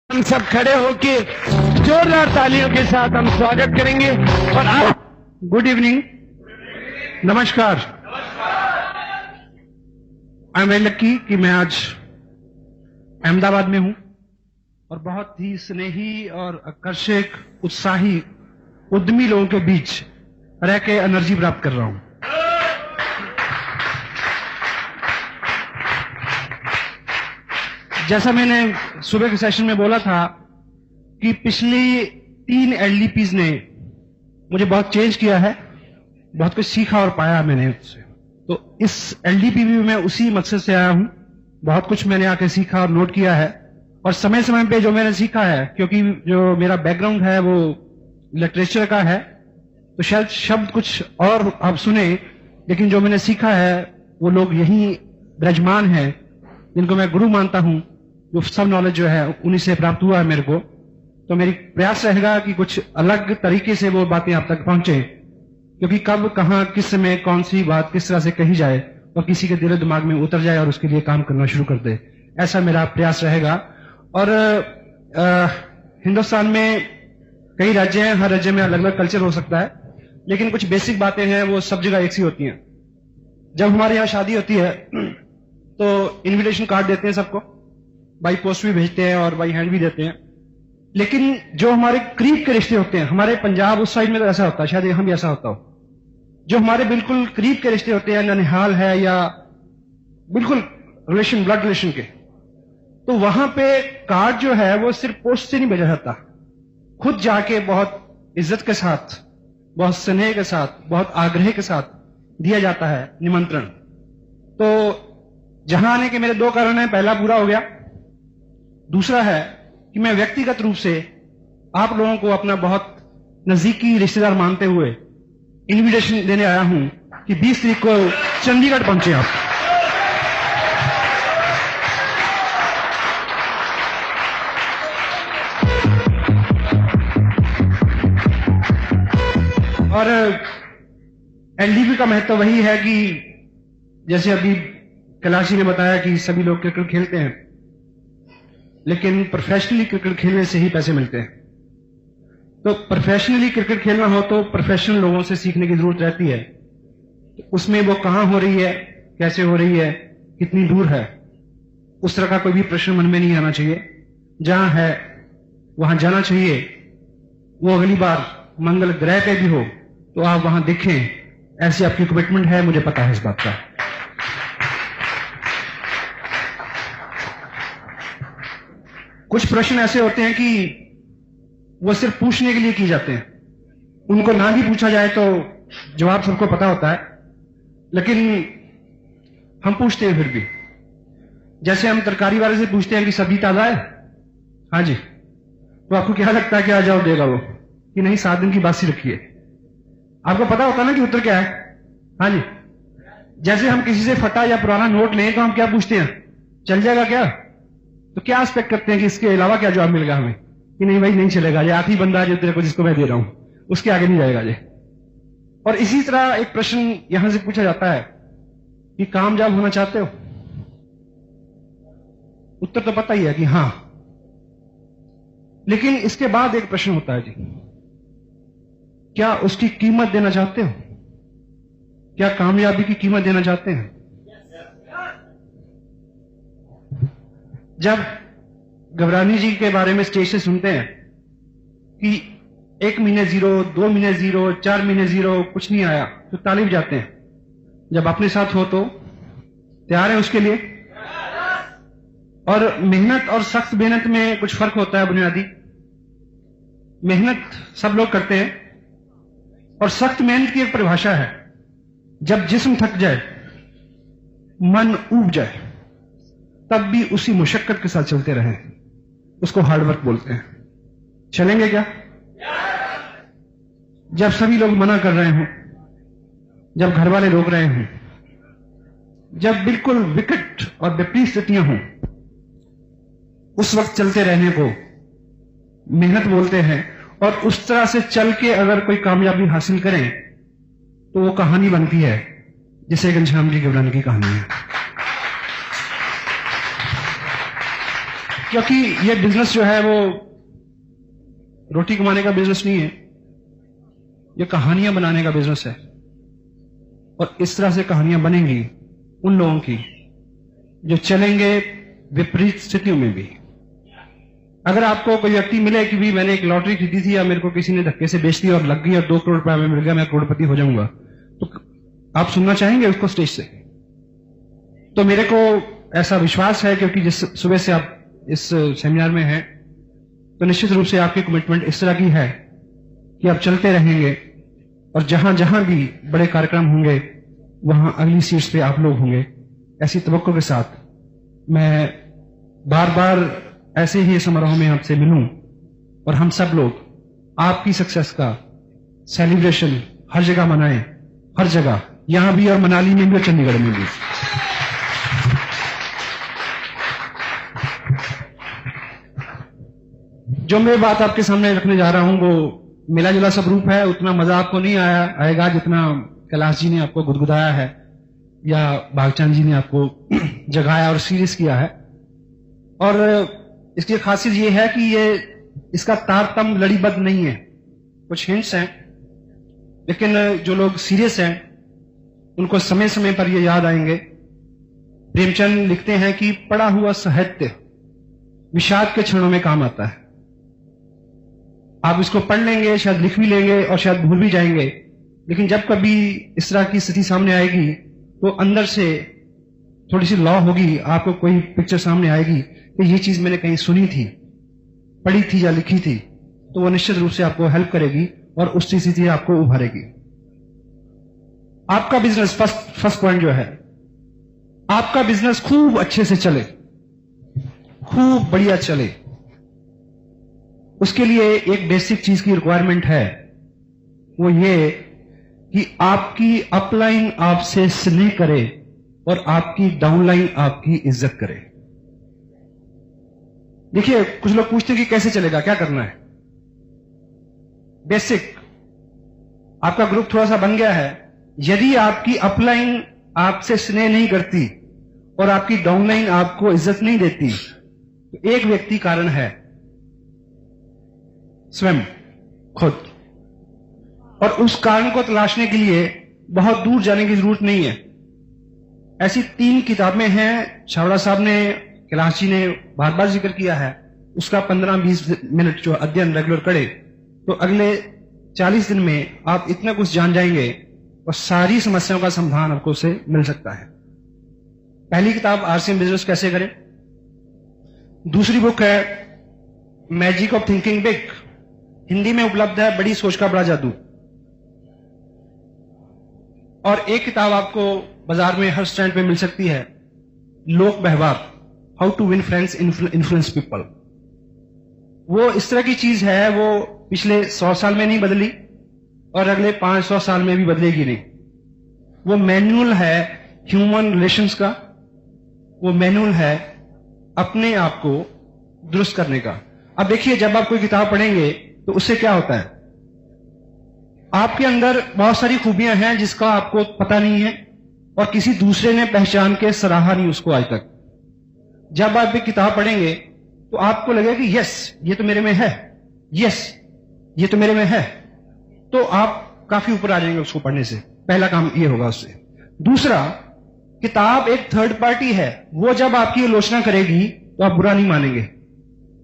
हम सब खड़े होकर जोरदार तालियों के साथ हम स्वागत करेंगे। और आप गुड इवनिंग, नमस्कार। आई एम वेरी लकी कि मैं आज अहमदाबाद में हूं और बहुत ही स्नेही और आकर्षक, उत्साही, उद्यमी लोगों के बीच रह के एनर्जी प्राप्त कर रहा हूं। जैसा मैंने सुबह के सेशन में बोला था कि पिछली 3 एलडीपीज ने मुझे बहुत चेंज किया है, बहुत कुछ सीखा और पाया मैंने उससे। तो इस एलडीपी में मैं उसी मकसद से आया हूं। बहुत कुछ मैंने आके सीखा और नोट किया है, और समय समय पे जो मैंने सीखा है, क्योंकि जो मेरा बैकग्राउंड है वो लिटरेचर का है, तो शायद शब्द कुछ और आप सुने, लेकिन जो मैंने सीखा है वो लोग यही विराजमान हैं जिनको मैं गुरु मानता हूं। जो सब नॉलेज जो है उन्हीं से प्राप्त हुआ है मेरे को। तो मेरी प्रयास रहेगा कि कुछ अलग तरीके से वो बातें आप तक पहुंचे, क्योंकि कब, कहां, किस समय कौन सी बात किस तरह से कही जाए और किसी के दिल दिमाग में उतर जाए और उसके लिए काम करना शुरू कर दे, ऐसा मेरा प्रयास रहेगा। और हिंदुस्तान में कई राज्य हैं, हर राज्य में अलग अलग कल्चर हो सकता है, लेकिन कुछ बेसिक बातें हैं वो सब जगह एक सी होती हैं। जब हमारे यहाँ शादी होती है तो इनविटेशन कार्ड देते हैं सबको, बाई पोस्ट भी भेजते हैं और बाई हैंड भी देते हैं। लेकिन जो हमारे करीब के रिश्ते होते हैं, हमारे पंजाब उस साइड में तो ऐसा होता है, शायद यहां भी ऐसा होता हो, जो हमारे बिल्कुल करीब के रिश्ते होते हैं, ननिहाल है या बिल्कुल रिलेशन, ब्लड रिलेशन के, तो वहां पे कार्ड जो है वो सिर्फ पोस्ट से नहीं भेजा जाता, खुद जाके बहुत इज्जत के साथ, बहुत स्नेह के साथ, बहुत आग्रह के साथ दिया जाता है निमंत्रण। तो जहां आने के मेरे 2 कारण हैं। पहला पूरा हो गया, दूसरा है कि मैं व्यक्तिगत रूप से आप लोगों को अपना बहुत नजदीकी रिश्तेदार मानते हुए इनविटेशन देने आया हूं कि 20 तारीख को चंडीगढ़ पहुंचे आप। और एलडीपी का महत्व वही है कि जैसे अभी कैलाश जी ने बताया कि सभी लोग क्रिकेट खेलते हैं, लेकिन प्रोफेशनली क्रिकेट खेलने से ही पैसे मिलते हैं। तो प्रोफेशनली क्रिकेट खेलना हो तो प्रोफेशनल लोगों से सीखने की जरूरत रहती है। उसमें वो कहां हो रही है, कैसे हो रही है, कितनी दूर है, उस तरह का कोई भी प्रश्न मन में नहीं आना चाहिए। जहां है वहां जाना चाहिए। वो अगली बार मंगल ग्रह पे भी हो तो आप वहां दिखें, ऐसी आपकी कमिटमेंट है, मुझे पता है इस बात का। कुछ प्रश्न ऐसे होते हैं कि वो सिर्फ पूछने के लिए किए जाते हैं, उनको ना भी पूछा जाए तो जवाब सबको पता होता है, लेकिन हम पूछते हैं फिर भी। जैसे हम तरकारी वाले से पूछते हैं कि सब्जी ताजा है, हाँ जी, तो आपको क्या लगता है क्या जवाब देगा वो? कि नहीं, 7 दिन की बासी रखी है। आपको पता होता ना कि उत्तर क्या है, हाँ जी। जैसे हम किसी से फटा या पुराना नोट लें तो हम क्या पूछते हैं, चल जाएगा क्या? तो क्या एक्सपेक्ट करते हैं कि इसके अलावा क्या जवाब मिलेगा हमें? कि नहीं भाई, नहीं चलेगा, ये आखिरी बंदा है जो तेरे को, जिसको मैं दे रहा हूं, उसके आगे नहीं जाएगा ये। और इसी तरह एक प्रश्न यहां से पूछा जाता है कि कामयाब होना चाहते हो? उत्तर तो पता ही है कि हां, लेकिन इसके बाद एक प्रश्न होता है जी, क्या उसकी कीमत देना चाहते हो? क्या कामयाबी की कीमत देना चाहते हैं? जब घबरानी जी के बारे में स्टेज से सुनते हैं कि 1 महीने 0, 2 महीने 0, 4 महीने 0, कुछ नहीं आया, तो ताली बजाते हैं। जब अपने साथ हो तो तैयार है उसके लिए? और मेहनत और सख्त मेहनत में कुछ फर्क होता है बुनियादी। मेहनत सब लोग करते हैं, और सख्त मेहनत की एक परिभाषा है, जब जिस्म थक जाए, मन ऊब जाए, तब भी उसी मुशक्कत के साथ चलते रहें, उसको हार्डवर्क बोलते हैं। चलेंगे क्या? जब सभी लोग मना कर रहे हों, जब घर वाले रोक रहे हों, जब बिल्कुल विकट और विपरीत स्थितियां हों, उस वक्त चलते रहने को मेहनत बोलते हैं। और उस तरह से चल के अगर कोई कामयाबी हासिल करें तो वो कहानी बनती है, जिसे घनश्याम जी घबराने की कहानी है। क्योंकि ये बिजनेस जो है वो रोटी कमाने का बिजनेस नहीं है, ये कहानियां बनाने का बिजनेस है। और इस तरह से कहानियां बनेंगी उन लोगों की जो चलेंगे विपरीत स्थितियों में भी। अगर आपको कोई व्यक्ति मिले कि भी मैंने एक लॉटरी खरीदी थी या मेरे को किसी ने धक्के से बेच दी और लग गई और 2 करोड़ रुपया में मिल गया, मैं करोड़पति हो जाऊंगा, तो आप सुनना चाहेंगे उसको स्टेज से? तो मेरे को ऐसा विश्वास है, क्योंकि जिस सुबह से आप इस सेमिनार में हैं, तो निश्चित रूप से आपकी कमिटमेंट इस तरह की है कि आप चलते रहेंगे और जहां जहां भी बड़े कार्यक्रम होंगे वहां अगली सीट्स पे आप लोग होंगे। ऐसी तवक्को के साथ मैं बार बार ऐसे ही समारोह में आपसे मिलूं और हम सब लोग आपकी सक्सेस का सेलिब्रेशन हर जगह मनाएं, हर जगह, यहां भी और मनाली में भी और चंडीगढ़ में भी। जो मैं बात आपके सामने रखने जा रहा हूं वो मिला जुला सब रूप है। उतना मजा आपको नहीं आएगा जितना कैलाश जी ने आपको गुदगुदाया है या भागचांद जी ने आपको जगाया और सीरियस किया है। और इसकी खासियत ये है कि ये इसका तारतम्य लड़ीबद्ध नहीं है, कुछ हिंट्स हैं, लेकिन जो लोग सीरियस हैं उनको समय समय पर ये याद आएंगे। प्रेमचंद लिखते हैं कि पढ़ा हुआ साहित्य विषाद के क्षणों में काम आता है। आप इसको पढ़ लेंगे, शायद लिख भी लेंगे और शायद भूल भी जाएंगे, लेकिन जब कभी इस तरह की स्थिति सामने आएगी तो अंदर से थोड़ी सी लॉ होगी, आपको कोई पिक्चर सामने आएगी कि ये चीज मैंने कहीं सुनी थी, पढ़ी थी या लिखी थी, तो वो निश्चित रूप से आपको हेल्प करेगी और उस स्थिति से आपको उभारेगी। आपका बिजनेस फर्स्ट पॉइंट जो है, आपका बिजनेस खूब अच्छे से चले, खूब बढ़िया चले, उसके लिए एक बेसिक चीज की रिक्वायरमेंट है, वो ये कि आपकी अपलाइन आपसे स्नेह करे और आपकी डाउनलाइन आपकी इज्जत करे। देखिए, कुछ लोग पूछते हैं कि कैसे चलेगा, क्या करना है। बेसिक, आपका ग्रुप थोड़ा सा बन गया है, यदि आपकी अपलाइन आपसे स्नेह नहीं करती और आपकी डाउनलाइन आपको इज्जत नहीं देती, तो एक व्यक्ति कारण है, स्वयं, खुद। और उस कारण को तलाशने के लिए बहुत दूर जाने की जरूरत नहीं है। ऐसी 3 किताबें हैं, छावड़ा साहब ने, कैलाश जी ने बार बार जिक्र किया है, उसका 15-20 मिनट जो अध्ययन रेगुलर करे तो अगले 40 दिन में आप इतना कुछ जान जाएंगे और सारी समस्याओं का समाधान आपको उससे मिल सकता है। पहली किताब आरसीएम बिजनेस कैसे करें, दूसरी बुक है magic of thinking big, Hindi में उपलब्ध है बड़ी सोच का बड़ा जादू, और एक किताब आपको बाजार में हर स्टैंड पे मिल सकती है, Lok Vyavahar, how to win friends influence people. वो इस तरह की चीज है, वो पिछले 100 साल में नहीं बदली और अगले 500 साल में भी बदलेगी नहीं। वो मैनुअल है ह्यूमन रिलेशंस का, वो मैनुअल है अपने आप को दुरुस्त करने का। अब देखिए, जब आप कोई किताब पढ़ेंगे तो उससे क्या होता है, आपके अंदर बहुत सारी खूबियां हैं जिसका आपको पता नहीं है और किसी दूसरे ने पहचान के सराहा नहीं उसको आज तक। जब आप एक किताब पढ़ेंगे तो आपको लगेगा कि यस ये तो मेरे में है, यस ये तो मेरे में है, तो आप काफी ऊपर आ जाएंगे उसको पढ़ने से। पहला काम ये होगा उससे। दूसरा, किताब एक थर्ड पार्टी है, वो जब आपकी आलोचना करेगी तो आप बुरा नहीं मानेंगे,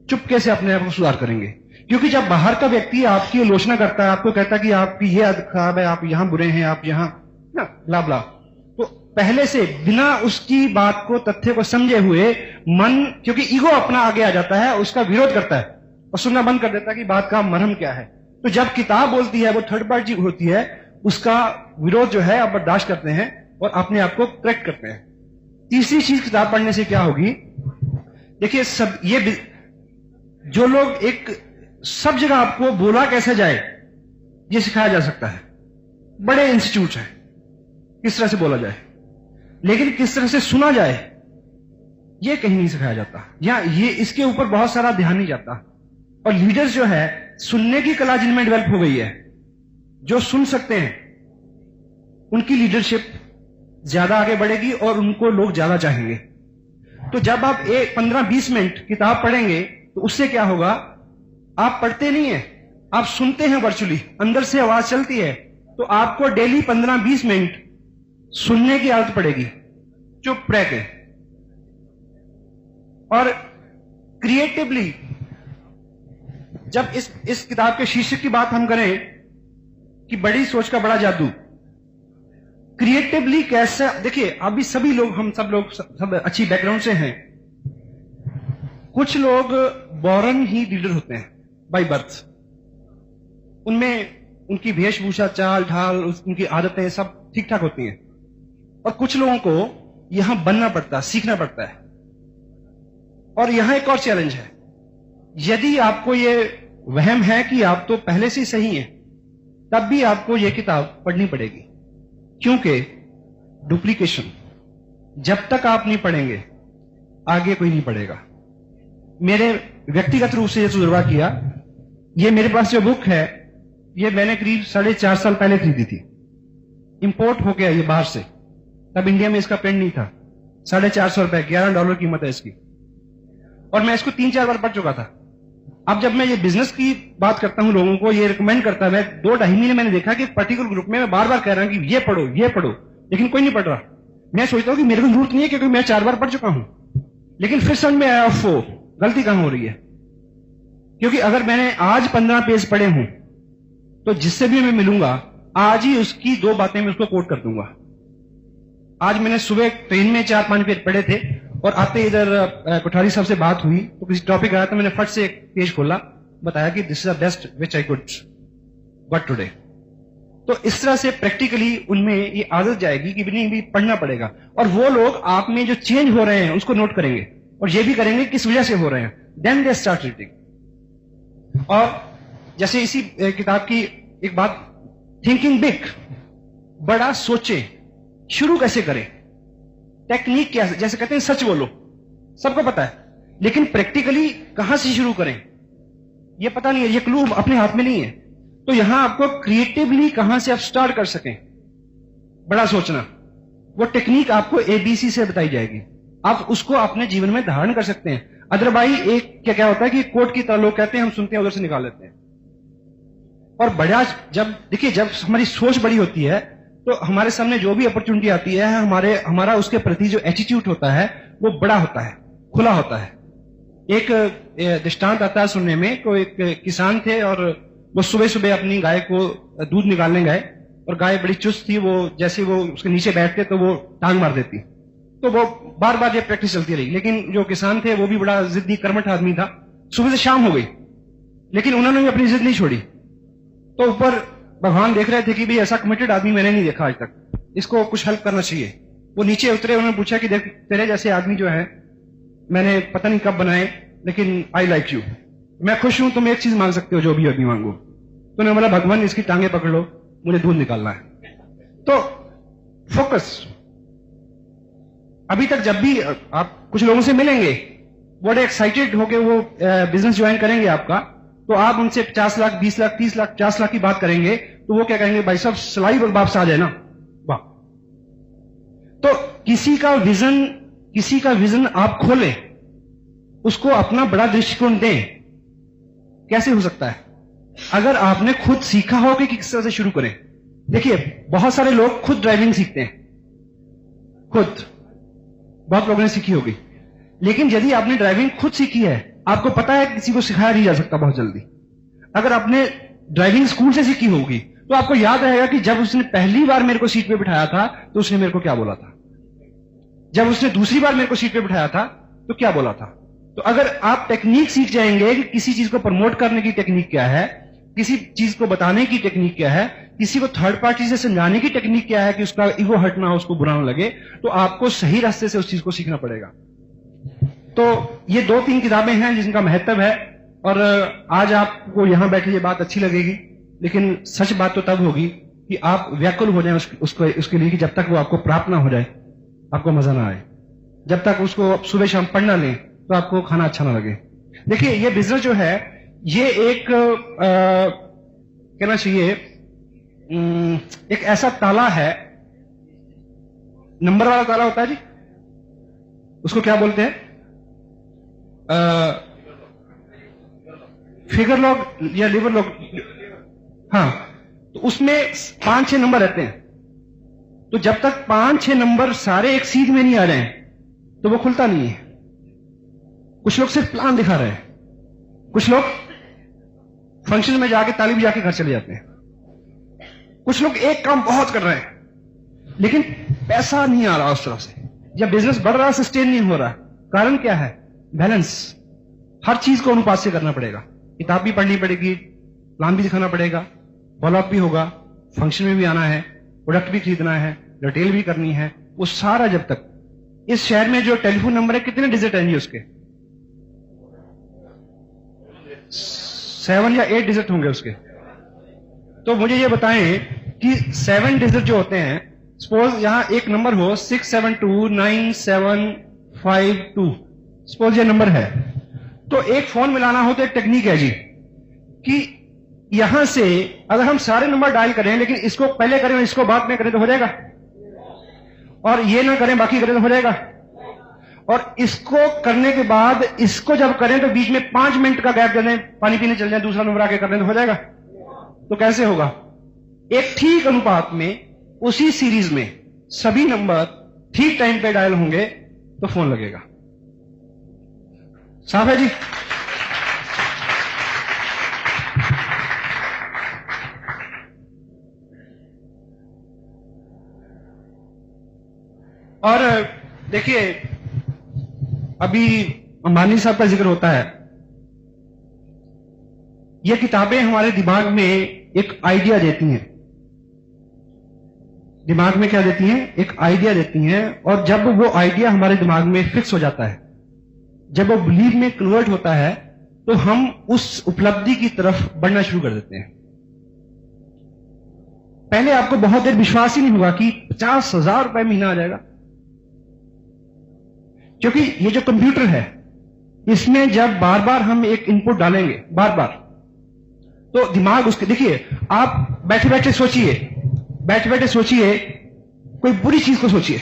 चुपके से अपने आप को सुधार करेंगे। क्योंकि जब बाहर का व्यक्ति आपकी आलोचना करता है, आपको कहता है कि आपकी ये आदत खराब है, आप यहां बुरे हैं, आप यहां ना ब्ला ब्ला, तो पहले से बिना उसकी बात को, तथ्य को समझे हुए मन, क्योंकि ईगो अपना आगे आ जाता है, उसका विरोध करता है और सुनना बंद कर देता है कि बात का मर्म क्या है। तो जब किताब बोलती है, वो थर्ड पार्टी होती है, उसका विरोध जो है आप बर्दाश्त करते हैं और अपने आप को करेक्ट करते हैं। तीसरी चीज किताब पढ़ने से क्या होगी, देखिए, सब ये जो लोग एक सब जगह आपको बोला कैसे जाए ये सिखाया जा सकता है, बड़े इंस्टीट्यूट हैं किस तरह से बोला जाए, लेकिन किस तरह से सुना जाए ये कहीं नहीं सिखाया जाता, या ये इसके ऊपर बहुत सारा ध्यान नहीं जाता। और लीडर्स जो है, सुनने की कला जिनमें डेवलप हो गई है, जो सुन सकते हैं, उनकी लीडरशिप ज्यादा आगे बढ़ेगी और उनको लोग ज्यादा चाहेंगे। तो जब आप 15-20 मिनट किताब पढ़ेंगे तो उससे क्या होगा, आप पढ़ते नहीं है, आप सुनते हैं वर्चुअली, अंदर से आवाज चलती है, तो आपको डेली 15-20 मिनट सुनने की आदत पड़ेगी, चुप रह के। और क्रिएटिवली, जब इस किताब के शीर्षक की बात हम करें कि बड़ी सोच का बड़ा जादू, क्रिएटिवली कैसा, देखिए अभी सभी लोग, हम सब अच्छी बैकग्राउंड से हैं। कुछ लोग बॉर्न ही लीडर होते हैं बाय बर्थ, उनमें उनकी वेशभूषा, चाल ढाल, उनकी आदतें सब ठीक ठाक होती हैं। और कुछ लोगों को यहां बनना पड़ता है, सीखना पड़ता है। और यहां एक और चैलेंज है, यदि आपको ये वहम है कि आप तो पहले से सही हैं, तब भी आपको यह किताब पढ़नी पड़ेगी, क्योंकि डुप्लीकेशन, जब तक आप नहीं पढ़ेंगे आगे कोई नहीं पढ़ेगा। मेरे व्यक्तिगत रूप से यह तजुर्बा किया। ये मेरे पास जो बुक है, ये मैंने करीब 4.5 साल पहले खरीदी थी, इंपोर्ट हो गया ये बाहर से, तब इंडिया में इसका प्रिंट नहीं था। 450 रुपए, $11 कीमत है इसकी, और मैं इसको 3-4 बार पढ़ चुका था। अब जब मैं ये बिजनेस की बात करता हूं, लोगों को ये रिकमेंड करता है, 2-2.5 महीने मैंने देखा कि पर्टिकुलर ग्रुप में मैं बार बार कह रहा हूं कि ये पढ़ो, लेकिन कोई नहीं पढ़ रहा। मैं सोचता हूं कि मेरे को जरूरत नहीं है, क्योंकि मैं 4 बार पढ़ चुका हूं। लेकिन फिर समझ में आया, गलती कहां हो रही है। क्योंकि अगर मैंने आज 15 पेज पढ़े हूं, तो जिससे भी मैं मिलूंगा आज ही उसकी 2 बातें मैं उसको कोट कर दूंगा। आज मैंने सुबह ट्रेन में 4-5 पेज पढ़े थे, और आते इधर कोठारी साहब से बात हुई, तो किसी टॉपिक आया, तो मैंने फट से एक पेज खोला, बताया कि this is the best which I could got today. तो इस तरह से प्रैक्टिकली उनमें ये आदत जाएगी कि नहीं भी पढ़ना पड़ेगा। और वो लोग आप में जो चेंज हो रहे हैं उसको नोट करेंगे, और ये भी करेंगे किस वजह से हो रहे हैं, देन दे स्टार्ट रीडिंग। और जैसे इसी किताब की एक बात, थिंकिंग बिग, बड़ा सोचे, शुरू कैसे करें, टेक्निक क्या है। जैसे कहते हैं सच बोलो, सबको पता है, लेकिन प्रैक्टिकली कहां से शुरू करें ये पता नहीं है, ये क्लू अपने हाथ में नहीं है। तो यहां आपको क्रिएटिवली कहां से आप स्टार्ट कर सकें, बड़ा सोचना, वो टेक्निक आपको ABC से बताई जाएगी, आप उसको अपने जीवन में धारण कर सकते हैं। अदरवाइज एक क्या होता है कि कोर्ट की तरह लोग कहते हैं, हम सुनते हैं उधर से निकाल लेते हैं। और बड़ा, जब देखिए, जब हमारी सोच बड़ी होती है, तो हमारे सामने जो भी अपॉर्चुनिटी आती है, हमारा उसके प्रति जो एटीट्यूड होता है वो बड़ा होता है, खुला होता है। एक दृष्टांत आता है सुनने में, को एक किसान थे, और वो सुबह सुबह अपनी गाय को दूध निकालने गए, और गाय बड़ी चुस्त थी, वो जैसे वो उसके नीचे बैठते तो वो टांग मार देती। तो वो बार बार ये प्रैक्टिस चलती रही। लेकिन जो किसान थे वो भी बड़ा जिद्दी कर्मठ आदमी था। सुबह से शाम हो गई, लेकिन उन्होंने भी अपनी जिद नहीं छोड़ी। तो ऊपर भगवान देख रहे थे कि भाई ऐसा कमिटेड आदमी मैंने नहीं देखा आज तक, इसको कुछ हेल्प करना चाहिए। वो नीचे उतरे, उन्होंने पूछा कि देख, तेरे जैसे आदमी जो है मैंने पता नहीं कब बनाए, लेकिन आई लाइक यू, मैं खुश हूं, तुम एक चीज मांग सकते हो, जो भी अभी मांगो। तो उन्होंने बोला, भगवान इसकी टांगे पकड़ लो, मुझे दूध निकालना है। तो फोकस। अभी तक जब भी आप कुछ लोगों से मिलेंगे, बड़े एक्साइटेड होके वो बिजनेस ज्वाइन करेंगे आपका, तो आप उनसे 50 लाख, 20 लाख, 30 लाख, 50 लाख की बात करेंगे, तो वो क्या कहेंगे, भाई साहब सलाई वापस आ जाए ना, वाह। तो किसी का विजन आप खोलें, उसको अपना बड़ा दृष्टिकोण दें। कैसे हो सकता है? अगर आपने खुद सीखा हो कि किस तरह से शुरू करें। देखिए, बहुत सारे लोग खुद ड्राइविंग सीखते हैं, खुद बहुत लोगों ने सीखी होगी, लेकिन यदि आपने ड्राइविंग खुद सीखी है, आपको पता है किसी को सिखाया नहीं जा सकता बहुत जल्दी। अगर आपने ड्राइविंग स्कूल से सीखी होगी, तो आपको याद रहेगा कि जब उसने पहली बार मेरे को सीट पे बिठाया था, तो उसने मेरे को क्या बोला था, जब उसने दूसरी बार मेरे को सीट पे बिठाया था तो क्या बोला था। तो अगर आप टेक्निक सीख जाएंगे कि किसी चीज को प्रमोट करने की टेक्निक क्या है, किसी चीज को बताने की टेक्निक क्या है, किसी को थर्ड पार्टी से समझाने की टेक्निक क्या है कि उसका ईगो हर्ट ना हो, उसको बुरा ना लगे, तो आपको सही रास्ते से उस चीज को सीखना पड़ेगा। तो ये 2-3 किताबें हैं जिनका महत्व है, और आज आपको यहां बैठे ये बात अच्छी लगेगी, लेकिन सच बात तो तब होगी कि आप व्याकुल हो जाए उसके लिए, कि जब तक वो आपको प्राप्त ना हो जाए, आपको मजा ना आए। जब तक उसको सुबह शाम पढ़ ना लें, तो आपको खाना अच्छा ना लगे। देखिए, ये बिजनेस जो है, ये एक कहना चाहिए एक ऐसा ताला है, नंबर वाला ताला होता है जी, उसको क्या बोलते हैं, फिगर लॉग या लिवर लॉग, हाँ, तो उसमें 5-6 नंबर रहते हैं। तो जब तक 5-6 नंबर सारे एक सीध में नहीं आ रहे हैं तो वो खुलता नहीं है। कुछ लोग सिर्फ प्लान दिखा रहे हैं, कुछ लोग फंक्शन में जाके ताली बजा के घर चले जाते हैं, कुछ लोग एक काम बहुत कर रहे हैं लेकिन पैसा नहीं आ रहा उस तरफ से, या बिजनेस बढ़ रहा सस्टेन नहीं हो रहा। कारण क्या है? बैलेंस। हर चीज को अनुपात से करना पड़ेगा। किताब भी पढ़नी पड़ेगी, प्लान भी दिखाना पड़ेगा, फॉलोअप भी होगा, फंक्शन में भी आना है, प्रोडक्ट भी खरीदना है, रिटेल भी करनी है। वो सारा जब तक इस शहर में जो टेलीफोन नंबर है, कितने डिजिट हैं जी उसके? 7 या 8 डिजिट होंगे उसके। तो मुझे ये बताएं कि 7 डिजिट जो होते हैं, सपोज यहां एक नंबर हो 6729752, सपोज ये नंबर है, तो एक फोन मिलाना हो तो एक टेक्निक है जी कि यहां से अगर हम सारे नंबर डायल करें लेकिन इसको पहले करें और इसको बाद में करें तो हो जाएगा, और ये ना करें बाकी करें तो हो जाएगा, और इसको करने के बाद इसको जब करें तो बीच में 5 मिनट का गैप दे दें, पानी पीने चल जाए, दूसरा नंबर आके कर लें तो हो जाएगा। तो कैसे होगा? एक ठीक अनुपात में उसी सीरीज में सभी नंबर ठीक टाइम पे डायल होंगे तो फोन लगेगा। साफ है जी? और देखिए, अभी अंबानी साहब का जिक्र होता है। ये किताबें हमारे दिमाग में एक आइडिया देती हैं। दिमाग में क्या देती हैं? एक आइडिया देती हैं, और जब वो आइडिया हमारे दिमाग में फिक्स हो जाता है, जब वो बिलीव में कन्वर्ट होता है, तो हम उस उपलब्धि की तरफ बढ़ना शुरू कर देते हैं। पहले आपको बहुत देर विश्वास ही नहीं होगा कि 50,000 रुपए महीना आ जाएगा, क्योंकि ये जो कंप्यूटर है, इसमें जब बार बार हम एक इनपुट डालेंगे बार बार, तो दिमाग उसके, देखिए आप बैठे बैठे सोचिए, कोई बुरी चीज को सोचिए,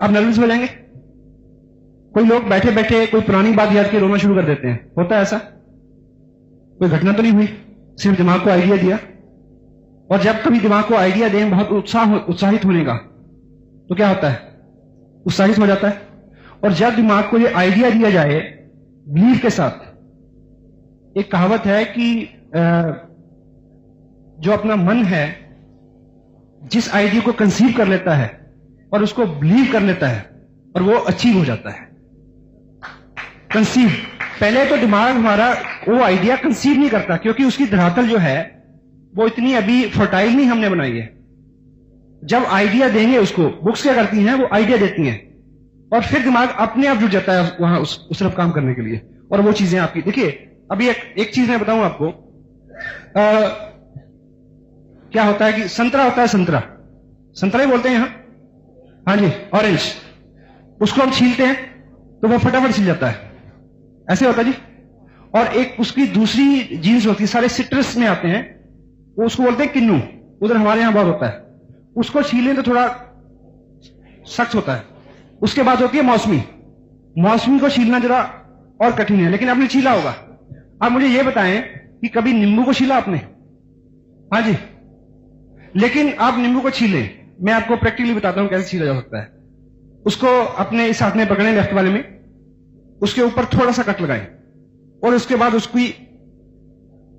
आप नर्वस हो जाएंगे। कोई लोग बैठे बैठे कोई पुरानी बात याद के रोना शुरू कर देते हैं, होता है ऐसा? कोई घटना तो नहीं हुई, सिर्फ दिमाग को आइडिया दिया। और जब कभी दिमाग को आइडिया दें बहुत उत्साहित होने का, तो क्या होता है? उत्साहित हो जाता है। और जब दिमाग को ये आइडिया दिया जाए बिलीव के साथ, एक कहावत है कि जो अपना मन है जिस आइडिया को कंसीव कर लेता है और उसको बिलीव कर लेता है, और वो अचीव हो जाता है। कंसीव, पहले तो दिमाग हमारा वो आइडिया कंसीव नहीं करता, क्योंकि उसकी धरातल जो है वो इतनी अभी फर्टाइल नहीं हमने बनाई है। जब आइडिया देंगे उसको, बुक्स क्या करती हैं? वो आइडिया देती हैं, और फिर दिमाग अपने आप जुट जाता है वहां उस तरफ काम करने के लिए, और वो चीजें आपकी, देखिए अभी एक चीज मैं बताऊं आपको। क्या होता है कि संतरा होता है, संतरा ही बोलते हैं यहां, हाँ जी, ऑरेंज, उसको हम छीलते हैं तो वो फटाफट छिल जाता है, ऐसे होता है जी। और एक उसकी दूसरी जीन्स होती है, सारे सिट्रस में आते हैं, वो उसको बोलते हैं किन्नू, उधर हमारे यहां बहुत होता है। उसको छीलें तो थोड़ा सख्त होता है। उसके बाद होती है मौसमी को छीलना जरा और कठिन है, लेकिन आपने छीला होगा। आप मुझे यह बताएं कि कभी नींबू को छीला आपने? हाँ जी, लेकिन आप नींबू को छीलें, मैं आपको प्रैक्टिकली बताता हूं कैसे छीला जा सकता है। उसको अपने इस हाथ में पकड़ें, लेफ्ट वाले में, उसके ऊपर थोड़ा सा कट लगाएं, और उसके बाद उसकी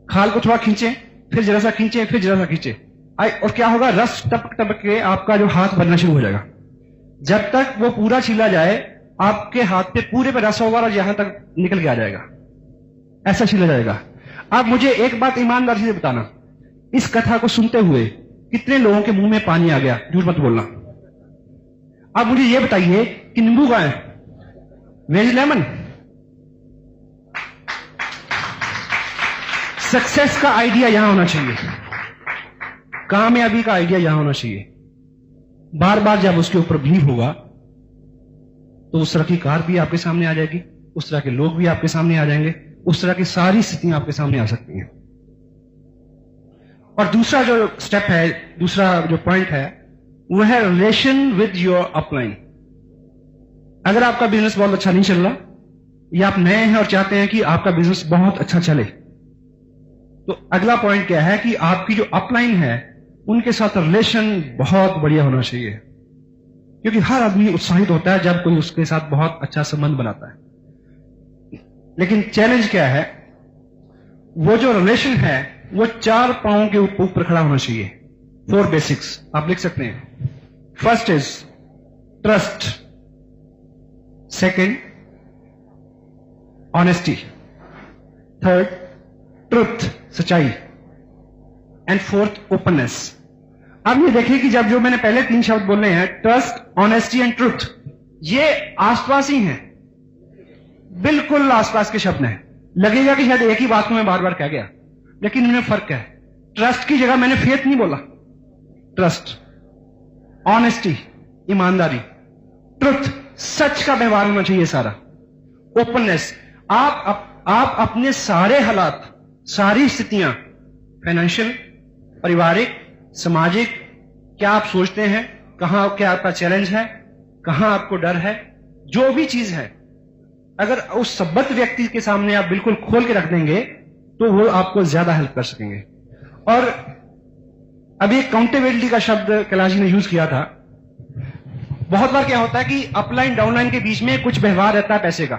खाल को थोड़ा खींचें, फिर जरा सा खींचें, फिर जरा सा खींचें, और क्या होगा? रस टपक टपक के आपका जो हाथ बनना शुरू हो जाएगा। जब तक वो पूरा छीला जाए, आपके हाथ पे पूरे पे रस होगा और यहां तक निकल के आ जाएगा, ऐसा छीला जाएगा। आप मुझे एक बात ईमानदारी से बताना, इस कथा को सुनते हुए कितने लोगों के मुंह में पानी आ गया? झूठ मत बोलना। आप मुझे यह बताइए कि नींबू कहां है? Where's lemon. सक्सेस का आइडिया यहां होना चाहिए, कामयाबी का आइडिया यहां होना चाहिए। बार बार जब उसके ऊपर बिलीव होगा तो उस तरह की कार भी आपके सामने आ जाएगी, उस तरह के लोग भी आपके सामने आ जाएंगे, उस तरह की सारी स्थितियां आपके सामने आ सकती हैं। और दूसरा जो स्टेप है, दूसरा जो पॉइंट है, वो है रिलेशन विद योर अपलाइन। अगर आपका बिजनेस बहुत अच्छा नहीं चल रहा, या आप नए हैं और चाहते हैं कि आपका बिजनेस बहुत अच्छा चले, तो अगला पॉइंट क्या है कि आपकी जो अपलाइन है उनके साथ रिलेशन बहुत बढ़िया होना चाहिए, क्योंकि हर आदमी उत्साहित होता है जब कोई उसके साथ बहुत अच्छा संबंध बनाता है। लेकिन चैलेंज क्या है, वो जो रिलेशन है वो 4 पांवों के ऊपर खड़ा होना चाहिए। 4 बेसिक्स आप लिख सकते हैं। First is trust, second honesty, third truth सच्चाई, एंड फोर्थ ओपननेस। अब ये देखिए कि जब जो मैंने पहले 3 शब्द बोले हैं, ट्रस्ट, ऑनेस्टी एंड ट्रुथ, ये आसपास ही हैं, बिल्कुल आसपास के शब्द हैं। लगेगा कि शायद एक ही बात को मैं बार बार कह गया, लेकिन इनमें फर्क है। ट्रस्ट की जगह मैंने फेथ नहीं बोला, ट्रस्ट, ऑनेस्टी ईमानदारी, ट्रुथ सच का व्यवहार होना चाहिए सारा, ओपननेस आप अपने सारे हालात, सारी स्थितियां, फाइनेंशियल, पारिवारिक, सामाजिक, क्या आप सोचते हैं, कहां क्या आपका चैलेंज है, कहां आपको डर है, जो भी चीज है, अगर उस सबत व्यक्ति के सामने आप बिल्कुल खोल के रख देंगे तो वो आपको ज्यादा हेल्प कर सकेंगे। और अभी काउंटेबिलिटी का शब्द कैलाश जी ने यूज किया था। बहुत बार क्या होता है कि अपलाइन डाउनलाइन के बीच में कुछ व्यवहार रहता है पैसे का,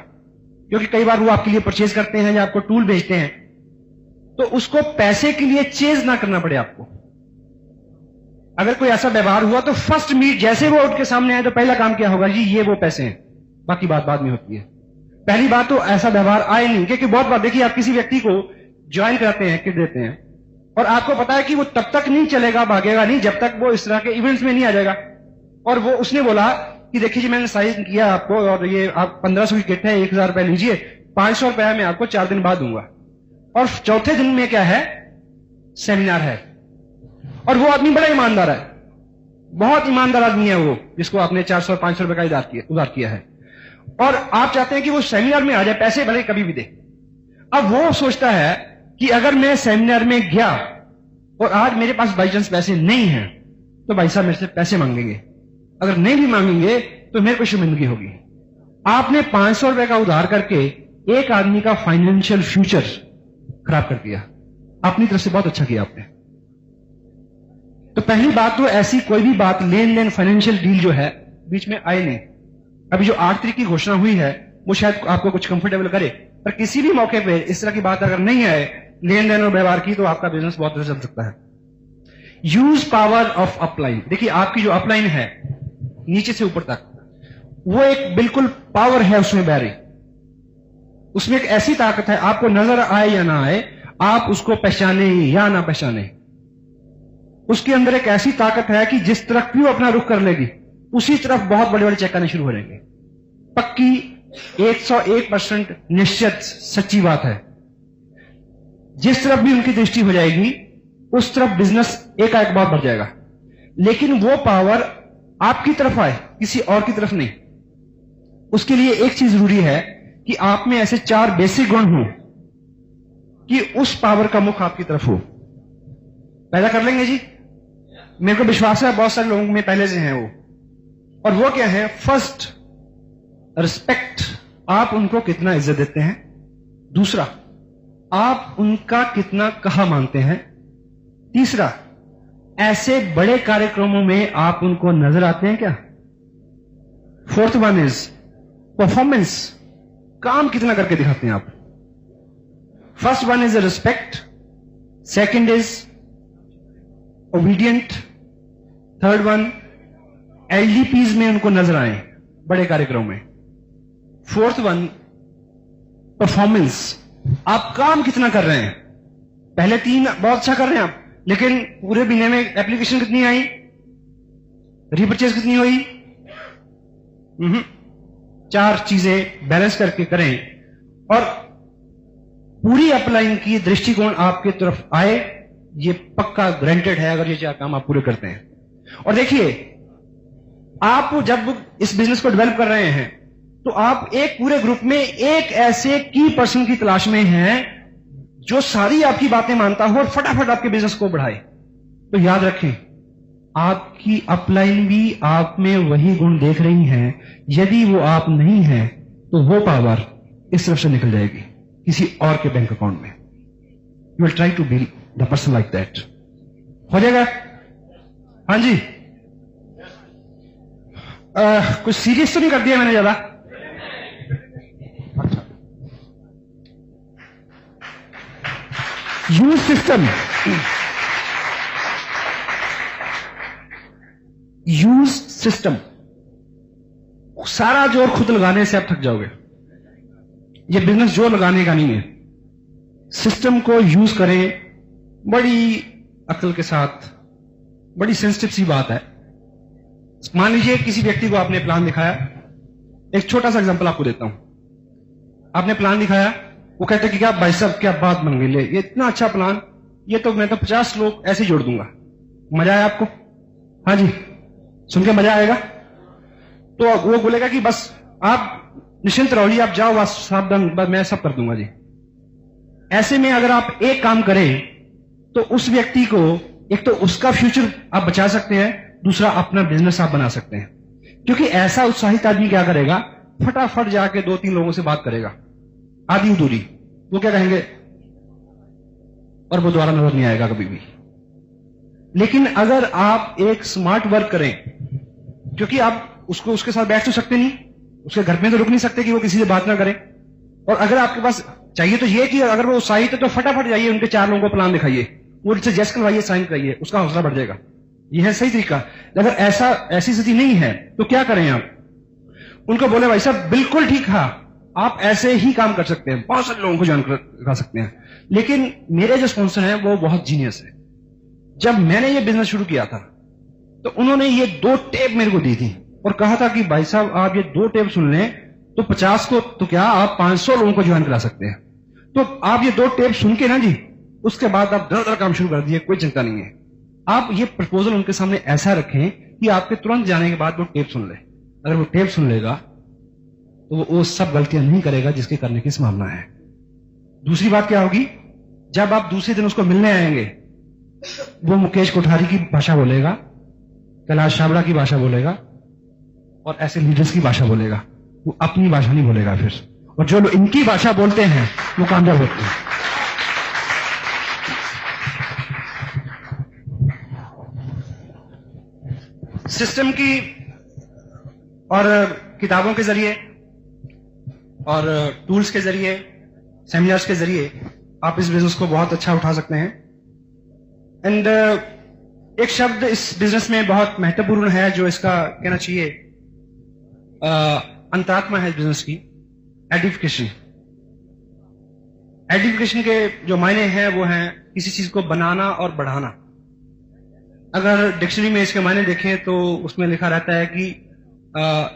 क्योंकि कई बार वो आपके लिए परचेज करते हैं या आपको टूल भेजते हैं, तो उसको पैसे के लिए चेज ना करना पड़े आपको। अगर कोई ऐसा व्यवहार हुआ तो फर्स्ट मीट जैसे वो उठ के सामने आए तो पहला काम क्या होगा, जी ये वो पैसे हैं, बाकी बात बाद में होती है। पहली बात तो ऐसा व्यवहार आए नहीं, क्योंकि बहुत बार देखिए आप किसी व्यक्ति को ज्वाइन कराते हैं, किट देते हैं, और आपको पता है कि वो तब तक नहीं चलेगा, भागेगा नहीं जब तक वो इस तरह के इवेंट्स में नहीं आ जाएगा। और वो उसने बोला कि देखिए जी मैंने साइन किया आपको, और ये आप 1500 की किट है, 1000 रुपए लीजिए, 500 रुपया मैं आपको 4 दिन बाद दूंगा। और चौथे दिन में क्या है, सेमिनार है, और वो आदमी बड़ा ईमानदार है, बहुत ईमानदार आदमी है वो, जिसको आपने 400 500 रुपए का उधार किया है, और आप चाहते हैं कि वो सेमिनार में आ जाए, पैसे भले कभी भी दे। अब वो सोचता है कि अगर मैं सेमिनार में गया और आज मेरे पास बाई चांस पैसे नहीं हैं, तो भाई साहब मेरे से पैसे मांगेंगे, अगर नहीं भी मांगेंगे तो मेरे को शर्मिंदगी होगी। आपने 500 रुपए का उधार करके एक आदमी का फाइनेंशियल फ्यूचर खराब कर दिया। अपनी तरफ से बहुत अच्छा किया आपने। तो पहली बात तो ऐसी कोई भी बात, लेन देन, फाइनेंशियल डील जो है बीच में आए नहीं। अभी जो 8 तारीख की घोषणा हुई है वो शायद आपको कुछ कंफर्टेबल करे, पर किसी भी मौके पे इस तरह की बात अगर नहीं आए लेन देन और व्यवहार की, तो आपका बिजनेस बहुत अच्छा चल सकता है। Use power of upline. देखिए आपकी जो अपलाइन है नीचे से ऊपर तक, वो एक बिल्कुल पावर है उसमें बह रही, उसमें एक ऐसी ताकत है, आपको नजर आए या ना आए, आप उसको पहचाने या ना पहचाने, उसके अंदर एक ऐसी ताकत है कि जिस तरफ भी वो अपना रुख कर लेगी उसी तरफ बहुत बड़े बड़े चेक आने शुरू हो जाएंगे। पक्की 101% निश्चित सच्ची बात है। जिस तरफ भी उनकी दृष्टि हो जाएगी उस तरफ बिजनेस एकाएक बहुत बढ़ जाएगा। लेकिन वो पावर आपकी तरफ आए, किसी और की तरफ नहीं। उसके लिए एक चीज जरूरी है कि आप में ऐसे 4 बेसिक गुण हों कि उस पावर का मुख आपकी तरफ हो। पैदा कर लेंगे जी, मेरे को विश्वास है बहुत सारे लोगों में पहले से हैं वो। और वो क्या है? फर्स्ट, रिस्पेक्ट, आप उनको कितना इज्जत देते हैं। दूसरा, आप उनका कितना कहा मानते हैं। तीसरा, ऐसे बड़े कार्यक्रमों में आप उनको नजर आते हैं क्या। फोर्थ वन इज परफॉर्मेंस, काम कितना करके दिखाते हैं आप। First one is respect, second is obedient, third one एलडीपीज में उनको नजर आए बड़े कार्यक्रम में। फोर्थ वन परफॉर्मेंस, आप काम कितना कर रहे हैं। पहले 3 बहुत अच्छा कर रहे हैं आप, लेकिन पूरे महीने में एप्लीकेशन कितनी आई, रीपर्चेज कितनी हुई, 4 चीजें बैलेंस करके करें और पूरी अपलाइन की दृष्टिकोण आपके तरफ आए, ये पक्का ग्रांटेड है अगर ये 4 काम आप पूरे करते हैं। और देखिए, आप जब इस बिजनेस को डेवलप कर रहे हैं तो आप एक पूरे ग्रुप में एक ऐसे की पर्सन की तलाश में हैं जो सारी आपकी बातें मानता हो और फटाफट आपके बिजनेस को बढ़ाए। तो याद रखें, आपकी अपलाइन भी आप में वही गुण देख रही हैं। यदि वो आप नहीं है तो वो पावर इस तरफ से निकल जाएगी किसी और के बैंक अकाउंट में। You will try to be the person like that. हो जाएगा? हाँ जी। कुछ सीरियस तो नहीं कर दिया मैंने ज्यादा? अच्छा। Use system. Use system. सारा जोर खुद लगाने से आप थक जाओगे। ये बिजनेस जोर लगाने का नहीं है। सिस्टम को यूज करें बड़ी अक्ल के साथ। बड़ी सेंसिटिव सी बात है। मान लीजिए किसी व्यक्ति को आपने प्लान दिखाया। एक छोटा सा एग्जांपल आपको देता हूं। आपने प्लान दिखाया, वो कहते कि क्या भाई साहब क्या बात बन गई, ये इतना अच्छा प्लान, ये तो मैं तो 50 लोग ऐसे जोड़ दूंगा। मजा आया आपको? हाँ जी, सुन के मजा आएगा? तो वो बोलेगा कि बस आप निश्चिंत रहो जी, आप जाओ, बस सावधान, बस मैं सब कर दूंगा जी। ऐसे में अगर आप एक काम करें तो उस व्यक्ति को एक तो उसका फ्यूचर आप बचा सकते हैं, दूसरा अपना बिजनेस आप बना सकते हैं। क्योंकि ऐसा उत्साहित आदमी क्या करेगा, फटाफट जाके 2-3 लोगों से बात करेगा आधी अधूरी, वो क्या कहेंगे और वो दोबारा नजर नहीं आएगा कभी भी। लेकिन अगर आप एक स्मार्ट वर्क करें, क्योंकि आप उसको उसके साथ बैठ तो सकते नहीं, उसके घर में तो रुक नहीं सकते कि वो किसी से बात ना करे। और अगर आपके पास चाहिए तो ये कि अगर वो उत्साहित है तो फटाफट जाइए उनके 4 लोगों को प्लान दिखाइए, वो सजेस्ट करवाइए, साइन कराइए, उसका हौसला बढ़ जाएगा। यह है सही तरीका। अगर ऐसी स्थिति नहीं है तो क्या करें आप? उनको बोले भाई साहब बिल्कुल ठीक है, आप ऐसे ही काम कर सकते हैं, बहुत सारे लोगों को ज्वाइन करा सकते हैं। लेकिन मेरे जो स्पॉन्सर हैं वो बहुत जीनियस है। जब मैंने ये बिजनेस शुरू किया था तो उन्होंने ये 2 टेप मेरे को दी थी और कहा था कि भाई साहब आप ये 2 टेप सुन लें तो 50 को तो क्या आप 500 लोगों को ज्वाइन करा सकते हैं। तो आप ये 2 टेप सुन के ना जी, उसके बाद आप दर काम शुरू कर दिए, कोई चिंता नहीं है। आप ये प्रपोजल उनके सामने ऐसा रखें कि आपके तुरंत जाने के बाद वो टेप सुन ले। अगर वो टेप सुन लेगा तो वो सब गलतियां नहीं करेगा जिसके करने की संभावना है। दूसरी बात क्या होगी, जब आप दूसरे दिन उसको मिलने आएंगे, वो मुकेश कोठारी की भाषा बोलेगा, कैलाश छाबड़ा की भाषा बोलेगा और ऐसे लीडर्स की भाषा बोलेगा। वो अपनी भाषा नहीं बोलेगा फिर। और जो लोग इनकी भाषा बोलते हैं वो कामयाब होते हैं। सिस्टम की और किताबों के जरिए और टूल्स के जरिए, सेमिनार्स के जरिए आप इस बिजनेस को बहुत अच्छा उठा सकते हैं। एंड एक शब्द इस बिजनेस में बहुत महत्वपूर्ण है जो इसका कहना चाहिए अंतरात्मा है इस बिजनेस की, एडिफिकेशन। एडिफिकेशन के जो मायने हैं वो हैं किसी चीज को बनाना और बढ़ाना। अगर डिक्शनरी में इसके मायने देखें तो उसमें लिखा रहता है कि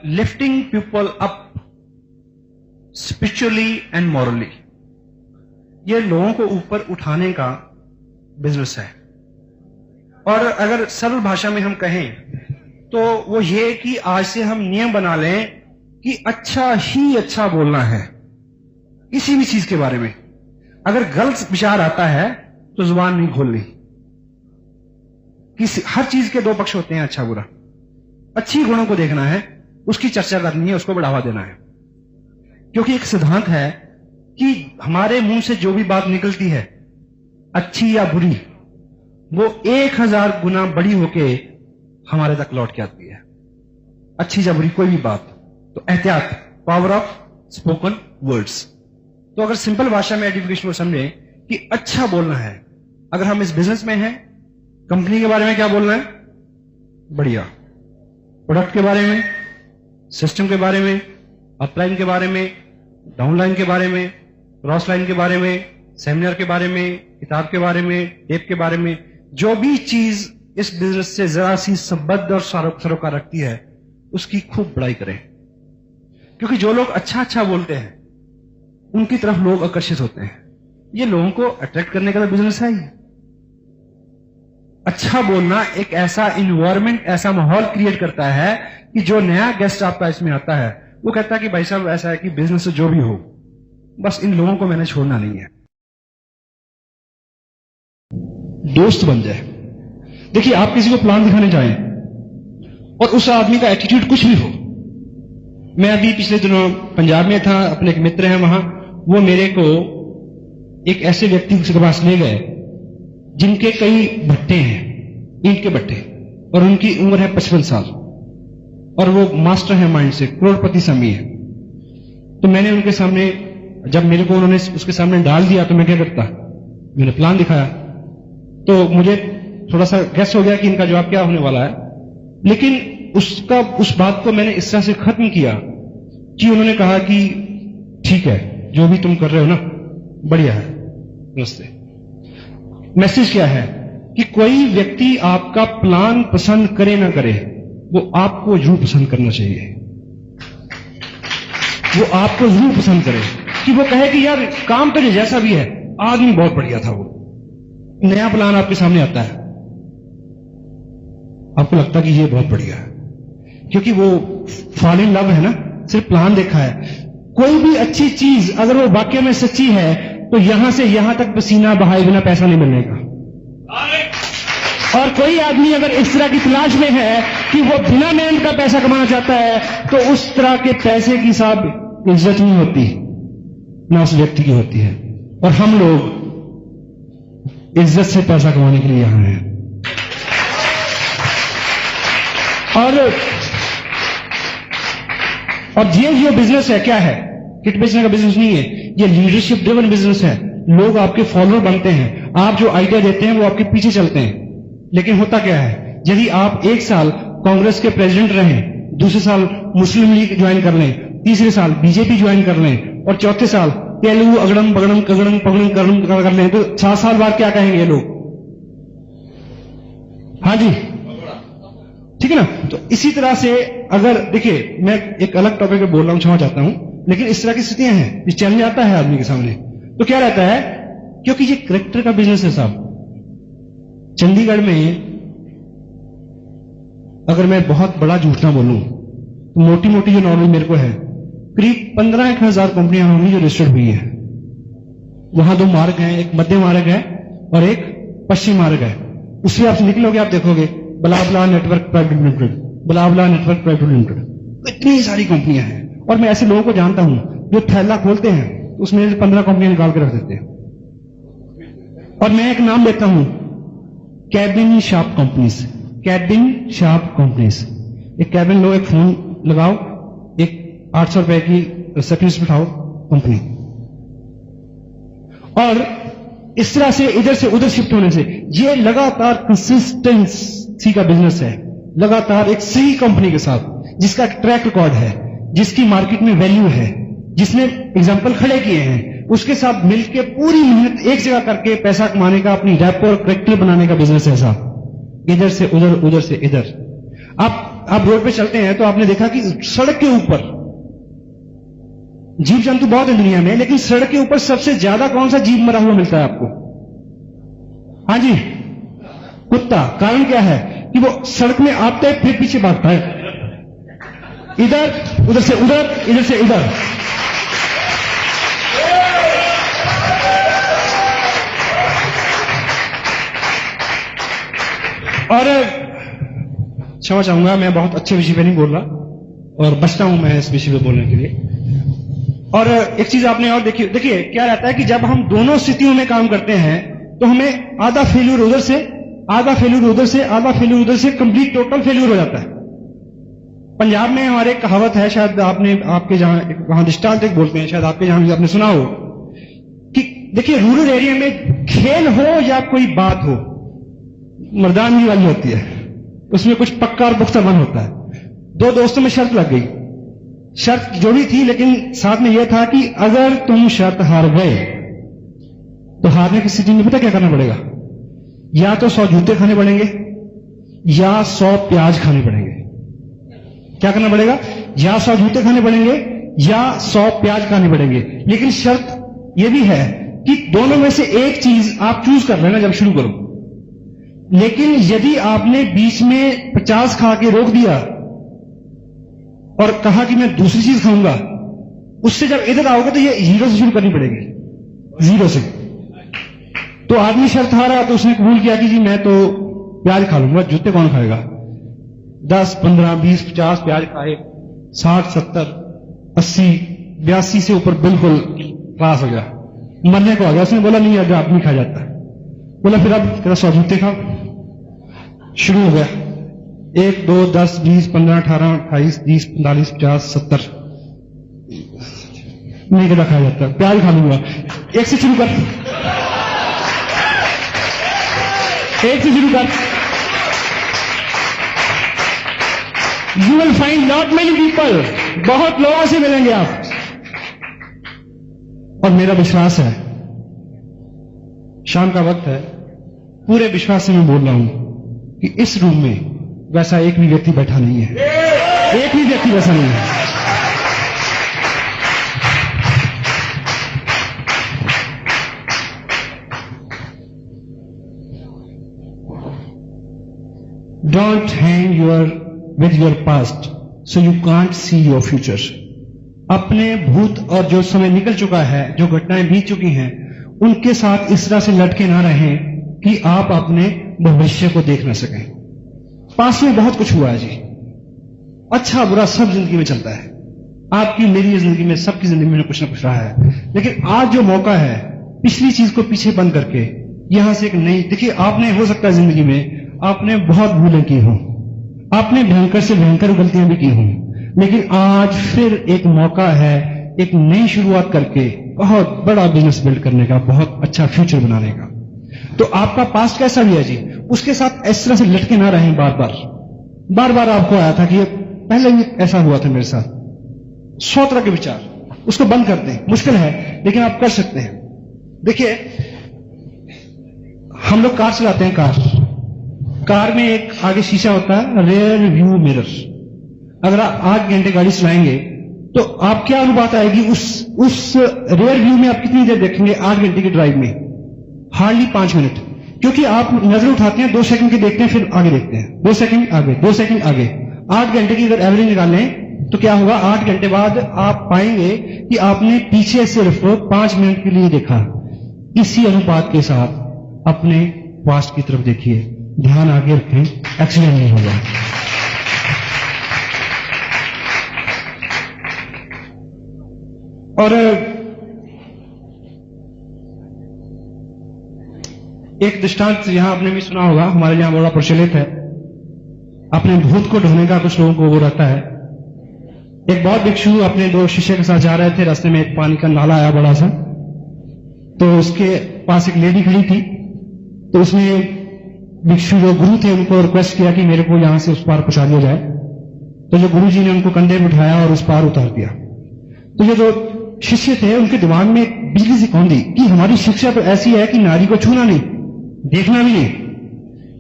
lifting people up spiritually and morally. ये लोगों को ऊपर उठाने का बिजनेस है। और अगर सरल भाषा में हम कहें तो वो ये कि आज से हम नियम बना लें कि अच्छा ही अच्छा बोलना है किसी भी चीज के बारे में। अगर गलत विचार आता है तो जुबान नहीं खोलनी। हर चीज के 2 पक्ष होते हैं, अच्छा बुरा। अच्छी गुणों को देखना है, उसकी चर्चा करनी है, उसको बढ़ावा देना है। क्योंकि एक सिद्धांत है कि हमारे मुंह से जो भी बात निकलती है, अच्छी या बुरी, वो 1000 गुना बड़ी होके हमारे तक लौट के आती है। अच्छी या बुरी कोई भी बात। तो एहतियात, पावर ऑफ स्पोकन वर्ड्स। तो अगर सिंपल भाषा में एडिफिकेशन को समझे कि अच्छा बोलना है। अगर हम इस बिजनेस में हैं, कंपनी के बारे में क्या बोलना है? बढ़िया। प्रोडक्ट के बारे में, सिस्टम के बारे में, अपलाइन के बारे में, डाउनलाइन के बारे में, क्रॉस लाइन के बारे में, सेमिनार के बारे में, किताब के बारे में, टेप के बारे में, जो भी चीज इस बिजनेस से जरा सी संबद्ध और सरोकार रखती है उसकी खूब बड़ाई करें। क्योंकि जो लोग अच्छा अच्छा बोलते हैं उनकी तरफ लोग आकर्षित होते हैं। ये लोगों को अट्रैक्ट करने का तो बिजनेस है ही। अच्छा बोलना एक ऐसा इन्वायरमेंट, ऐसा माहौल क्रिएट करता है कि जो नया गेस्ट आपका इसमें आता है वो कहता है कि भाई साहब ऐसा है कि बिजनेस जो भी हो, बस इन लोगों को मैंने छोड़ना नहीं है। दोस्त बन जाए। देखिए, आप किसी को प्लान दिखाने जाएं और उस आदमी का एटीट्यूड कुछ भी हो, मैं अभी पिछले दिनों पंजाब में था, अपने एक मित्र हैं वहां, वो मेरे को एक ऐसे व्यक्ति के पास ले गए जिनके कई भट्टे हैं, ईंट के भट्टे, और उनकी उम्र है 55 साल, और वो मास्टर है माइंड से, करोड़पति स्वामी है। तो मैंने उनके सामने, जब मेरे को उन्होंने उसके सामने डाल दिया तो मैं क्या करता, मैंने प्लान दिखाया, तो मुझे थोड़ा सा गैस हो गया कि इनका जवाब क्या होने वाला है। लेकिन उस बात को मैंने इस तरह से खत्म किया कि उन्होंने कहा कि ठीक है, जो भी तुम कर रहे हो ना बढ़िया है, नमस्ते। मैसेज क्या है कि कोई व्यक्ति आपका प्लान पसंद करे ना करे, वो आपको जरूर पसंद करना चाहिए। वो आपको जरूर पसंद करे, कि वो कहे कि यार काम तो जैसा भी है, आदमी बहुत बढ़िया था। वो नया प्लान आपके सामने आता है, आपको लगता है कि ये बहुत बढ़िया है, क्योंकि वो फॉल इन लव है ना, सिर्फ प्लान देखा है। कोई भी अच्छी चीज अगर वो वाकई में सच्ची है तो यहां से यहां तक पसीना बहाए बिना पैसा नहीं मिलने का। और कोई आदमी अगर इस तरह की तलाश में है कि वो बिना मेहनत का पैसा कमाना चाहता है, तो उस तरह के पैसे की साहब इज्जत नहीं होती, ना उस व्यक्ति की होती है। और हम लोग इज्जत से पैसा कमाने के लिए यहां हैं। और ये जो बिजनेस है क्या है, किट बेचने का बिजनेस नहीं है, ये लीडरशिप ड्रिवन बिजनेस है। लोग आपके फॉलोअर बनते हैं, आप जो आइडिया देते हैं वो आपके पीछे चलते हैं। लेकिन होता क्या है, यदि आप एक साल कांग्रेस के प्रेसिडेंट रहें, दूसरे साल मुस्लिम लीग ज्वाइन कर लें, तीसरे साल बीजेपी ज्वाइन कर लें, और चौथे साल तेलुगु अगड़म बगड़म कगड़म पगड़म कर लें, तो 7 साल बाद क्या कहेंगे ये लोग? हाँ जी, ठीक है ना। तो इसी तरह से अगर देखिए, मैं एक अलग टॉपिक पे बोल रहा हूं, क्षमा चाहता हूं, लेकिन इस तरह की स्थितियां हैं, ये चैलेंज आता है आदमी के सामने, तो क्या रहता है, क्योंकि ये करेक्टर का बिजनेस है साहब। चंडीगढ़ में अगर मैं बहुत बड़ा झूठ ना बोलूं तो मोटी मोटी जो नॉलेज मेरे को है, करीब 15,000 कंपनियां होंगी जो रजिस्टर्ड हुई है। वहां 2 मार्ग हैं, एक मध्य मार्ग है और एक पश्चिम मार्ग है। उससे आप निकलोगे, आप देखोगे blah blah network private limited, blah blah network private limited, इतनी सारी कंपनियां हैं। और मैं ऐसे लोगों को जानता हूं जो थैला खोलते हैं, उसमें 15 कंपनियां निकाल के रख देते हैं। और मैं एक नाम लेता हूं, cabin shop companies, cabin shop companies. एक कैबिन लो, एक फोन लगाओ, एक 800 रुपए की रिसेप्शनिस्ट बिठाओ कंपनी। और इस तरह से इधर से उधर शिफ्ट होने से ये लगातार कंसिस्टेंसी का बिजनेस है, लगातार एक सही कंपनी के साथ, जिसका ट्रैक रिकॉर्ड है, जिसकी मार्केट में वैल्यू है, जिसने एग्जाम्पल खड़े किए हैं, उसके साथ मिलकर पूरी मेहनत एक जगह करके पैसा कमाने का, अपनी रैप और करेक्टर बनाने का बिजनेस है साहब। इधर से उधर, उधर से इधर। आप रोड पे चलते हैं तो आपने देखा कि सड़क के ऊपर जीव जंतु बहुत है दुनिया में, लेकिन सड़क के ऊपर सबसे ज्यादा कौन सा जीव मरा हुआ मिलता है आपको? हाँ जी, कुत्ता। कारण क्या है कि वो सड़क में आता है फिर पीछे भागता है, इधर उधर से उधर, इधर से उधर। और क्षमा चाहूंगा, मैं बहुत अच्छे विषय पे नहीं बोल रहा और बचता हूं मैं इस विषय पे बोलने के लिए। और एक चीज आपने और देखिए क्या रहता है कि जब हम दोनों स्थितियों में काम करते हैं तो हमें आधा फेल्यूर उधर से, आधा फेल्यूर उधर से, आधा फेल्यूर उधर से, कंप्लीट टोटल फेल्यूर हो जाता है। पंजाब में हमारे कहावत है, शायद आपने, आपके जहां वहां दृष्टांत एक बोलते हैं, शायद आपके जहां भी आपने सुना हो कि देखिए, रूरल एरिया में खेल हो या कोई बात हो, मर्दानगी वाली होती है, उसमें कुछ पक्का और पुख्ता मन होता है। 2 दोस्तों में शर्त लग गई, शर्त जोड़ी थी, लेकिन साथ में यह था कि अगर तुम शर्त हार गए तो हारने की स्थिति में पता क्या करना पड़ेगा? या तो 100 जूते खाने पड़ेंगे या 100 प्याज खाने पड़ेंगे। क्या करना पड़ेगा? या 100 जूते खाने पड़ेंगे या 100 प्याज खाने पड़ेंगे। लेकिन शर्त यह भी है कि दोनों में से एक चीज आप चूज कर लेना जब शुरू करो। लेकिन यदि आपने बीच में 50 खा के रोक दिया और कहा कि मैं दूसरी चीज खाऊंगा, उससे जब इधर आओगे तो ये 0 से शुरू करनी पड़ेगी, 0 से। तो आदमी शर्त हारा तो उसने कबूल किया कि जी मैं तो प्याज खा लूंगा, जूते कौन खाएगा? 10, 15, 20, 50 प्याज खाए, 60, 70, 80 82 से ऊपर बिल्कुल पास हो गया, मरने को आ गया। उसने बोला नहीं अगर आप नहीं खा जाता। बोला फिर अब तेरा 100 जूते खाओ। शुरू हो गया 1 2 10 20 15 18 28 30 45 50 70 नहीं कदा खाया जाता, प्याज खा लूंगा। एक से शुरू कर, एक से शुरू कर। You will find not many people, बहुत लोगों से मिलेंगे आप। और मेरा विश्वास है, शाम का वक्त है, पूरे विश्वास से मैं बोल रहा हूं कि इस रूम में वैसा एक भी व्यक्ति बैठा नहीं है, एक भी व्यक्ति वैसा नहीं है। Don't hang with your past, so you can't see your future. अपने भूत और जो समय निकल चुका है, जो घटनाएं बीत चुकी हैं, उनके साथ इस तरह से लटके ना रहें कि आप अपने भविष्य को देख ना सकें। पास में बहुत कुछ हुआ है जी, अच्छा बुरा सब जिंदगी में चलता है। आपकी मेरी जिंदगी में, सबकी जिंदगी में कुछ ना कुछ रहा है। लेकिन आज जो मौका है, पिछली चीज को पीछे बंद करके यहां से एक नई, देखिए आपने हो सकता है जिंदगी में आपने बहुत भूलें की हों, आपने भयंकर से भयंकर गलतियां भी की हों, लेकिन आज फिर एक मौका है एक नई शुरुआत करके बहुत बड़ा बिजनेस बिल्ड करने का, बहुत अच्छा फ्यूचर बनाने का। तो आपका पास्ट कैसा भी है जी, उसके साथ इस तरह से लटके ना रहें। बार बार आपको आया था कि ये पहले भी ऐसा हुआ था मेरे साथ, 100 तरह के विचार, उसको बंद कर दें। मुश्किल है लेकिन आप कर सकते हैं। देखिए हम लोग कार चलाते हैं, कार में एक आगे शीशा होता है, रेयर व्यू मिरर। अगर आप 8 घंटे गाड़ी चलाएंगे तो आप क्या अनुपात आएगी उस रेयर व्यू में आप कितनी देर देखेंगे 8 घंटे की ड्राइव में? हार्डली 5 मिनट, क्योंकि आप नजर उठाते हैं 2 सेकंड की, देखते हैं फिर आगे देखते हैं, 2 सेकंड आगे 2 सेकंड आगे। 8 घंटे की अगर एवरेज निकालें तो क्या होगा, 8 घंटे बाद आप पाएंगे कि आपने पीछे सिर्फ 5 मिनट के लिए देखा। इसी अनुपात के साथ अपने पास्ट की तरफ देखिए, ध्यान आगे रखें, एक्सीडेंट नहीं होगा। और एक दृष्टांत यहां आपने भी सुना होगा, हमारे यहां बड़ा प्रचलित है, अपने भूत को ढोने का कुछ लोगों को वो रहता है। एक बहुत भिक्षु अपने 2 शिष्य के साथ जा रहे थे, रास्ते में एक पानी का नाला आया बड़ा सा, तो उसके पास एक लेडी खड़ी थी। तो उसने भिक्षु जो गुरु थे उनको रिक्वेस्ट किया कि मेरे को यहां से उस पार पहुंचा दिया जाए। तो जो गुरु जी ने उनको कंधे में उठाया और उस पार उतार दिया। तो ये जो शिष्य थे उनके दिमाग में एक बिजली सी कौंधी कि हमारी शिक्षा तो ऐसी है कि नारी को छूना नहीं, देखना भी नहीं।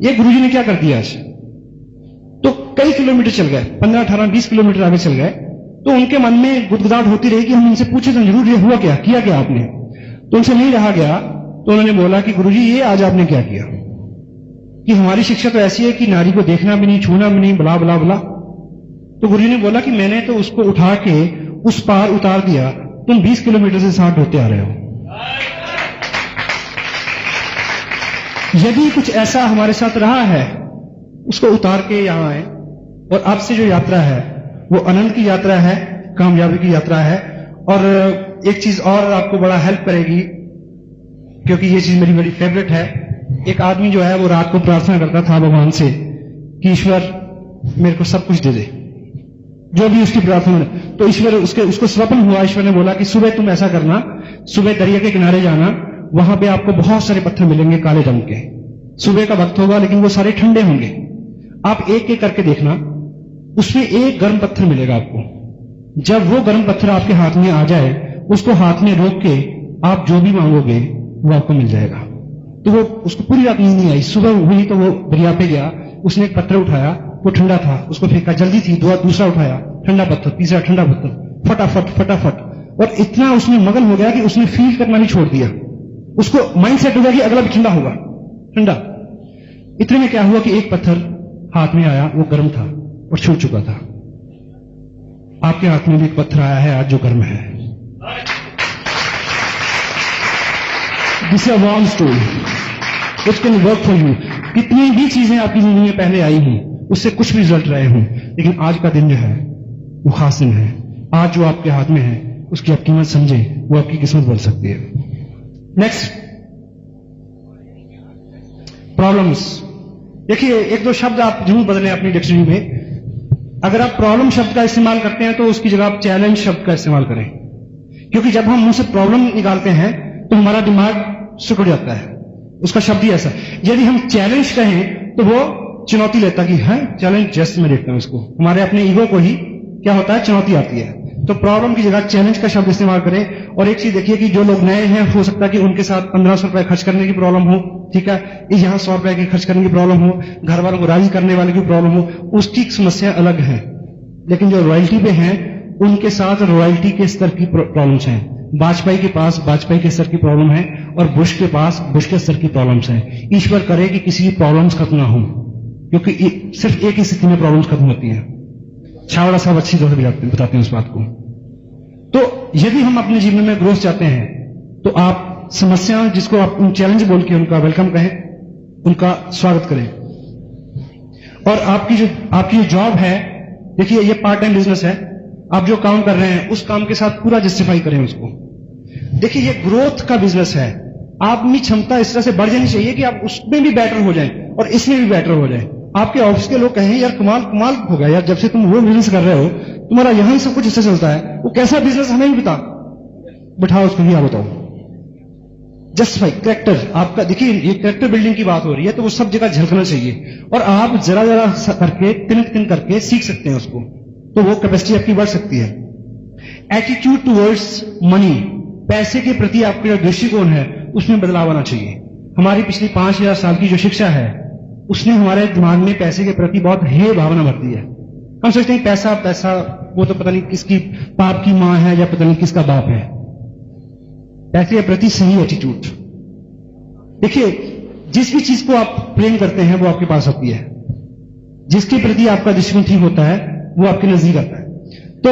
ये गुरु जी ने क्या कर दिया आज, तो कई किलोमीटर चल गए, 15 18 20 किलोमीटर आगे चल गए। तो उनके मन में गुदगुदाहट होती रही कि हम इनसे पूछे तो जरूर, ये हुआ क्या, किया क्या आपने? तो उनसे नहीं रहा गया, तो उन्होंने बोला कि गुरुजी ये आज आपने क्या किया, कि हमारी शिक्षा तो ऐसी है कि नारी को देखना भी नहीं, छूना भी नहीं, बला बला बला। तो गुरुजी ने बोला कि मैंने तो उसको उठा के उस पार उतार दिया, तुम 20 किलोमीटर से 60 होते आ रहे हो। यदि कुछ ऐसा हमारे साथ रहा है, उसको उतार के यहां आए, और अब से जो यात्रा है वो अनंत की यात्रा है, कामयाबी की यात्रा है। और एक चीज और आपको बड़ा हेल्प करेगी, क्योंकि ये चीज मेरी बड़ी फेवरेट है। एक आदमी जो है वो रात को प्रार्थना करता था भगवान से कि ईश्वर मेरे को सब कुछ दे दे, जो भी उसकी प्रार्थना है। तो ईश्वर उसको स्वप्न हुआ, ईश्वर ने बोला कि सुबह तुम ऐसा करना, सुबह दरिया के किनारे जाना, वहां पे आपको बहुत सारे पत्थर मिलेंगे काले रंग के। सुबह का वक्त होगा लेकिन वो सारे ठंडे होंगे। आप एक एक करके देखना, उसमें एक गर्म पत्थर मिलेगा आपको। जब वो गर्म पत्थर आपके हाथ में आ जाए, उसको हाथ में रोक के आप जो भी मांगोगे वो आपको मिल जाएगा। तो वो उसको पूरी रात नींद नहीं आई। सुबह हुई तो वो दरिया पे गया, उसने एक पत्थर उठाया, वो ठंडा था, उसको फेंका, जल्दी थी, दूसरा उठाया, ठंडा पत्थर, तीसरा ठंडा पत्थर, फटाफट फटाफट। और इतना उसमें मगन हो गया कि उसने फील करना भी छोड़ दिया। उसको माइंड सेट हो गया कि अगला भी ठंडा होगा, ठंडा। इतने में क्या हुआ कि एक पत्थर हाथ में आया, वो गर्म था और छूट चुका था। आपके हाथ में भी एक पत्थर आया है आज जो गर्म है। This is a warm story which can work for you. कितनी भी चीजें आपकी जिंदगी में पहले आई हैं, उससे कुछ भी रिजल्ट रहे हों, लेकिन आज का दिन जो है वो खास दिन है, आज जो आपके हाथ में है उसकी आप कीमत समझे, वो आपकी किस्मत बदल सकती है। Next, problems. देखिए, एक दो शब्द आप जरूर बदलें अपनी डिक्शनरी में। अगर आप प्रॉब्लम शब्द का इस्तेमाल करते हैं तो उसकी जगह आप चैलेंज शब्द का इस्तेमाल करें, क्योंकि जब हम मुंह से प्रॉब्लम निकालते हैं तो हमारा दिमाग सिकुड़ जाता है। उसका शब्द ही ऐसा। यदि हम चैलेंज कहें तो वो चुनौती लेता कि है चैलेंज, जैसे मैं देखता हूं इसको, हमारे अपने ईगो को ही क्या होता है, चुनौती आती है। तो प्रॉब्लम की जगह चैलेंज का शब्द इस्तेमाल करें। और एक चीज देखिए कि जो लोग नए हैं, हो सकता है कि उनके साथ 1500 रुपए खर्च करने की प्रॉब्लम हो, ठीक है, यहाँ 100 रुपए की खर्च करने की प्रॉब्लम हो, घर वालों को राजी करने वाले की प्रॉब्लम हो, उसकी समस्या अलग है। लेकिन जो रॉयल्टी पे हैं उनके साथ रॉयल्टी के स्तर की प्रॉब्लम्स हैं। वाजपेयी के पास वाजपेयी के स्तर की प्रॉब्लम है और बुश के पास बुश के स्तर की प्रॉब्लम्स हैं। ईश्वर करे कि किसी की प्रॉब्लम्स खत्म ना हो, क्योंकि सिर्फ एक ही स्थिति में प्रॉब्लम्स खत्म होती है। छावड़ा साहब अच्छी तरह से बताते हैं उस बात को। तो यदि हम अपने जीवन में ग्रोथ चाहते हैं तो आप समस्या, जिसको आप चैलेंज बोल के उनका वेलकम कहें, उनका स्वागत करें। और आपकी जो जॉब है, देखिए ये पार्ट टाइम बिजनेस है, आप जो काम कर रहे हैं उस काम के साथ पूरा जस्टिफाई करें उसको। देखिए ये ग्रोथ का बिजनेस है, आपकी क्षमता इस तरह से बढ़ जानी चाहिए कि आप उसमें भी बेटर हो जाएं और इसमें भी बेटर हो जाएं। आपके ऑफिस के लोग कहें यार कमाल कमाल हो गया यार, जब से तुम वो बिजनेस कर रहे हो तुम्हारा यहां सब कुछ इससे चलता है, वो कैसा बिजनेस हमें भी बिठाओ उसको भी आप बताओ। जस्टिफाई कैरेक्टर आपका, देखिए ये कैरेक्टर बिल्डिंग की बात हो रही है तो वो सब जगह झलकना चाहिए और आप जरा जरा करके तिन करके सीख सकते हैं उसको, तो वो कैपेसिटी आपकी बढ़ सकती है। एटीट्यूड टुवर्ड्स मनी, पैसे के प्रति आपका जो दृष्टिकोण है उसमें बदलाव आना चाहिए। हमारी पिछली 5000 साल की जो शिक्षा है उसने हमारे दिमाग में पैसे के प्रति बहुत हेय भावना भर दी है। हम सोचते हैं पैसा पैसा, वो तो पता नहीं किसकी बाप की मां है या पता नहीं किसका बाप है। पैसे के प्रति सही एटीट्यूड। देखिए जिस भी चीज को आप प्रेम करते हैं वो आपके पास होती है, जिसके प्रति आपका दृष्टिकोण ठीक होता है वो आपके नजदीक आता है। तो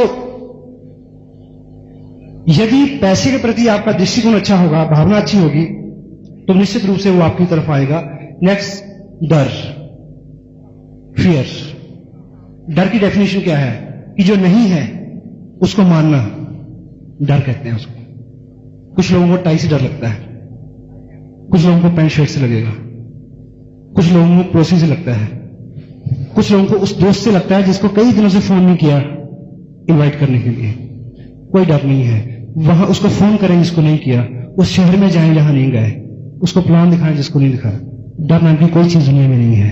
यदि पैसे के प्रति आपका दृष्टिकोण अच्छा होगा, भावना अच्छी होगी, तो निश्चित रूप से वो आपकी तरफ आएगा। नेक्स्ट, डर, फियर। डर की डेफिनेशन क्या है कि जो नहीं है उसको मानना डर कहते हैं उसको। कुछ लोगों को टाई से डर लगता है, कुछ लोगों को पैंट शर्ट से लगेगा, कुछ लोगों को पड़ोसी से लगता है, कुछ लोगों को उस दोस्त से लगता है जिसको कई दिनों से फोन नहीं किया इनवाइट करने के लिए। कोई डर नहीं है, वहां उसको फोन करें जिसको नहीं किया, उस शहर में जाएं जहां नहीं गए, उसको प्लान दिखाएं जिसको नहीं दिखाया। डर नाम की कोई चीज दुनिया में नहीं है।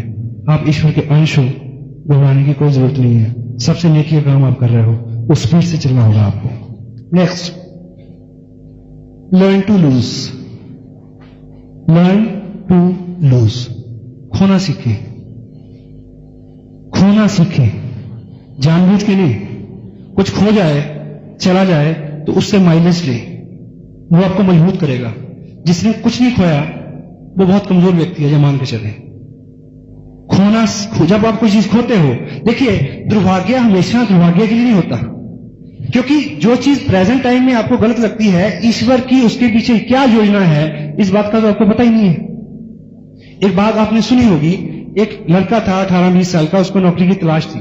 आप ईश्वर के अंश हो, घबराने की कोई जरूरत नहीं है। सबसे नेकी का काम आप कर रहे हो, उस स्पीड से चलना होगा आपको। Next, learn to lose. Learn to lose, खोना सीखे, खोना सीखे, जानबूझ के नहीं। कुछ खो जाए, चला जाए तो उससे माइलेज ले, वो आपको मजबूत करेगा। जिसने कुछ नहीं खोया वो बहुत कमजोर व्यक्ति है, जब मान के चले। खोना, जब आप कोई चीज खोते हो, देखिए दुर्भाग्य हमेशा दुर्भाग्य के लिए नहीं होता, क्योंकि जो चीज प्रेजेंट टाइम में आपको गलत लगती है, ईश्वर की उसके पीछे क्या योजना है इस बात का तो आपको पता ही नहीं है। एक बात आपने सुनी होगी, एक लड़का था 18-20 साल का, उसको नौकरी की तलाश थी।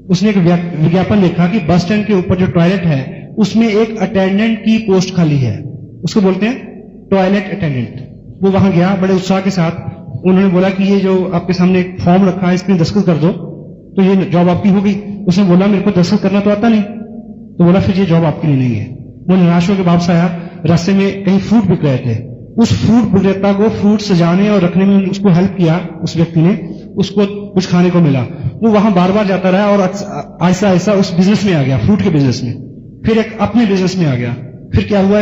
उसने एक विज्ञापन देखा कि बस स्टैंड के ऊपर जो टॉयलेट है उसमें एक अटेंडेंट की पोस्ट खाली है, उसको बोलते हैं टॉयलेट अटेंडेंट। वो वहां गया बड़े उत्साह के साथ, उन्होंने बोला कि ये जो आपके सामने एक फॉर्म रखा है इसमें दस्तखत कर दो तो ये जॉब आपकी हो गई। उसने बोला मेरे को दस्तखत करना तो आता नहीं, तो बोला फिर ये जॉब आपके लिए नहीं है। वो निराश होकर वापस आया, रास्ते में कहीं फ्रूट बिक रहे थे, उस फ्रूट विक्रेता को फ्रूट सजाने और रखने में उसको हेल्प किया, उस व्यक्ति ने, उसको कुछ खाने को मिला। वो वहां बार बार जाता रहा और ऐसा ऐसा उस बिजनेस में आ गया, फ्रूट के बिजनेस में। फिर एक अपने बिजनेस में आ गया। फिर क्या हुआ,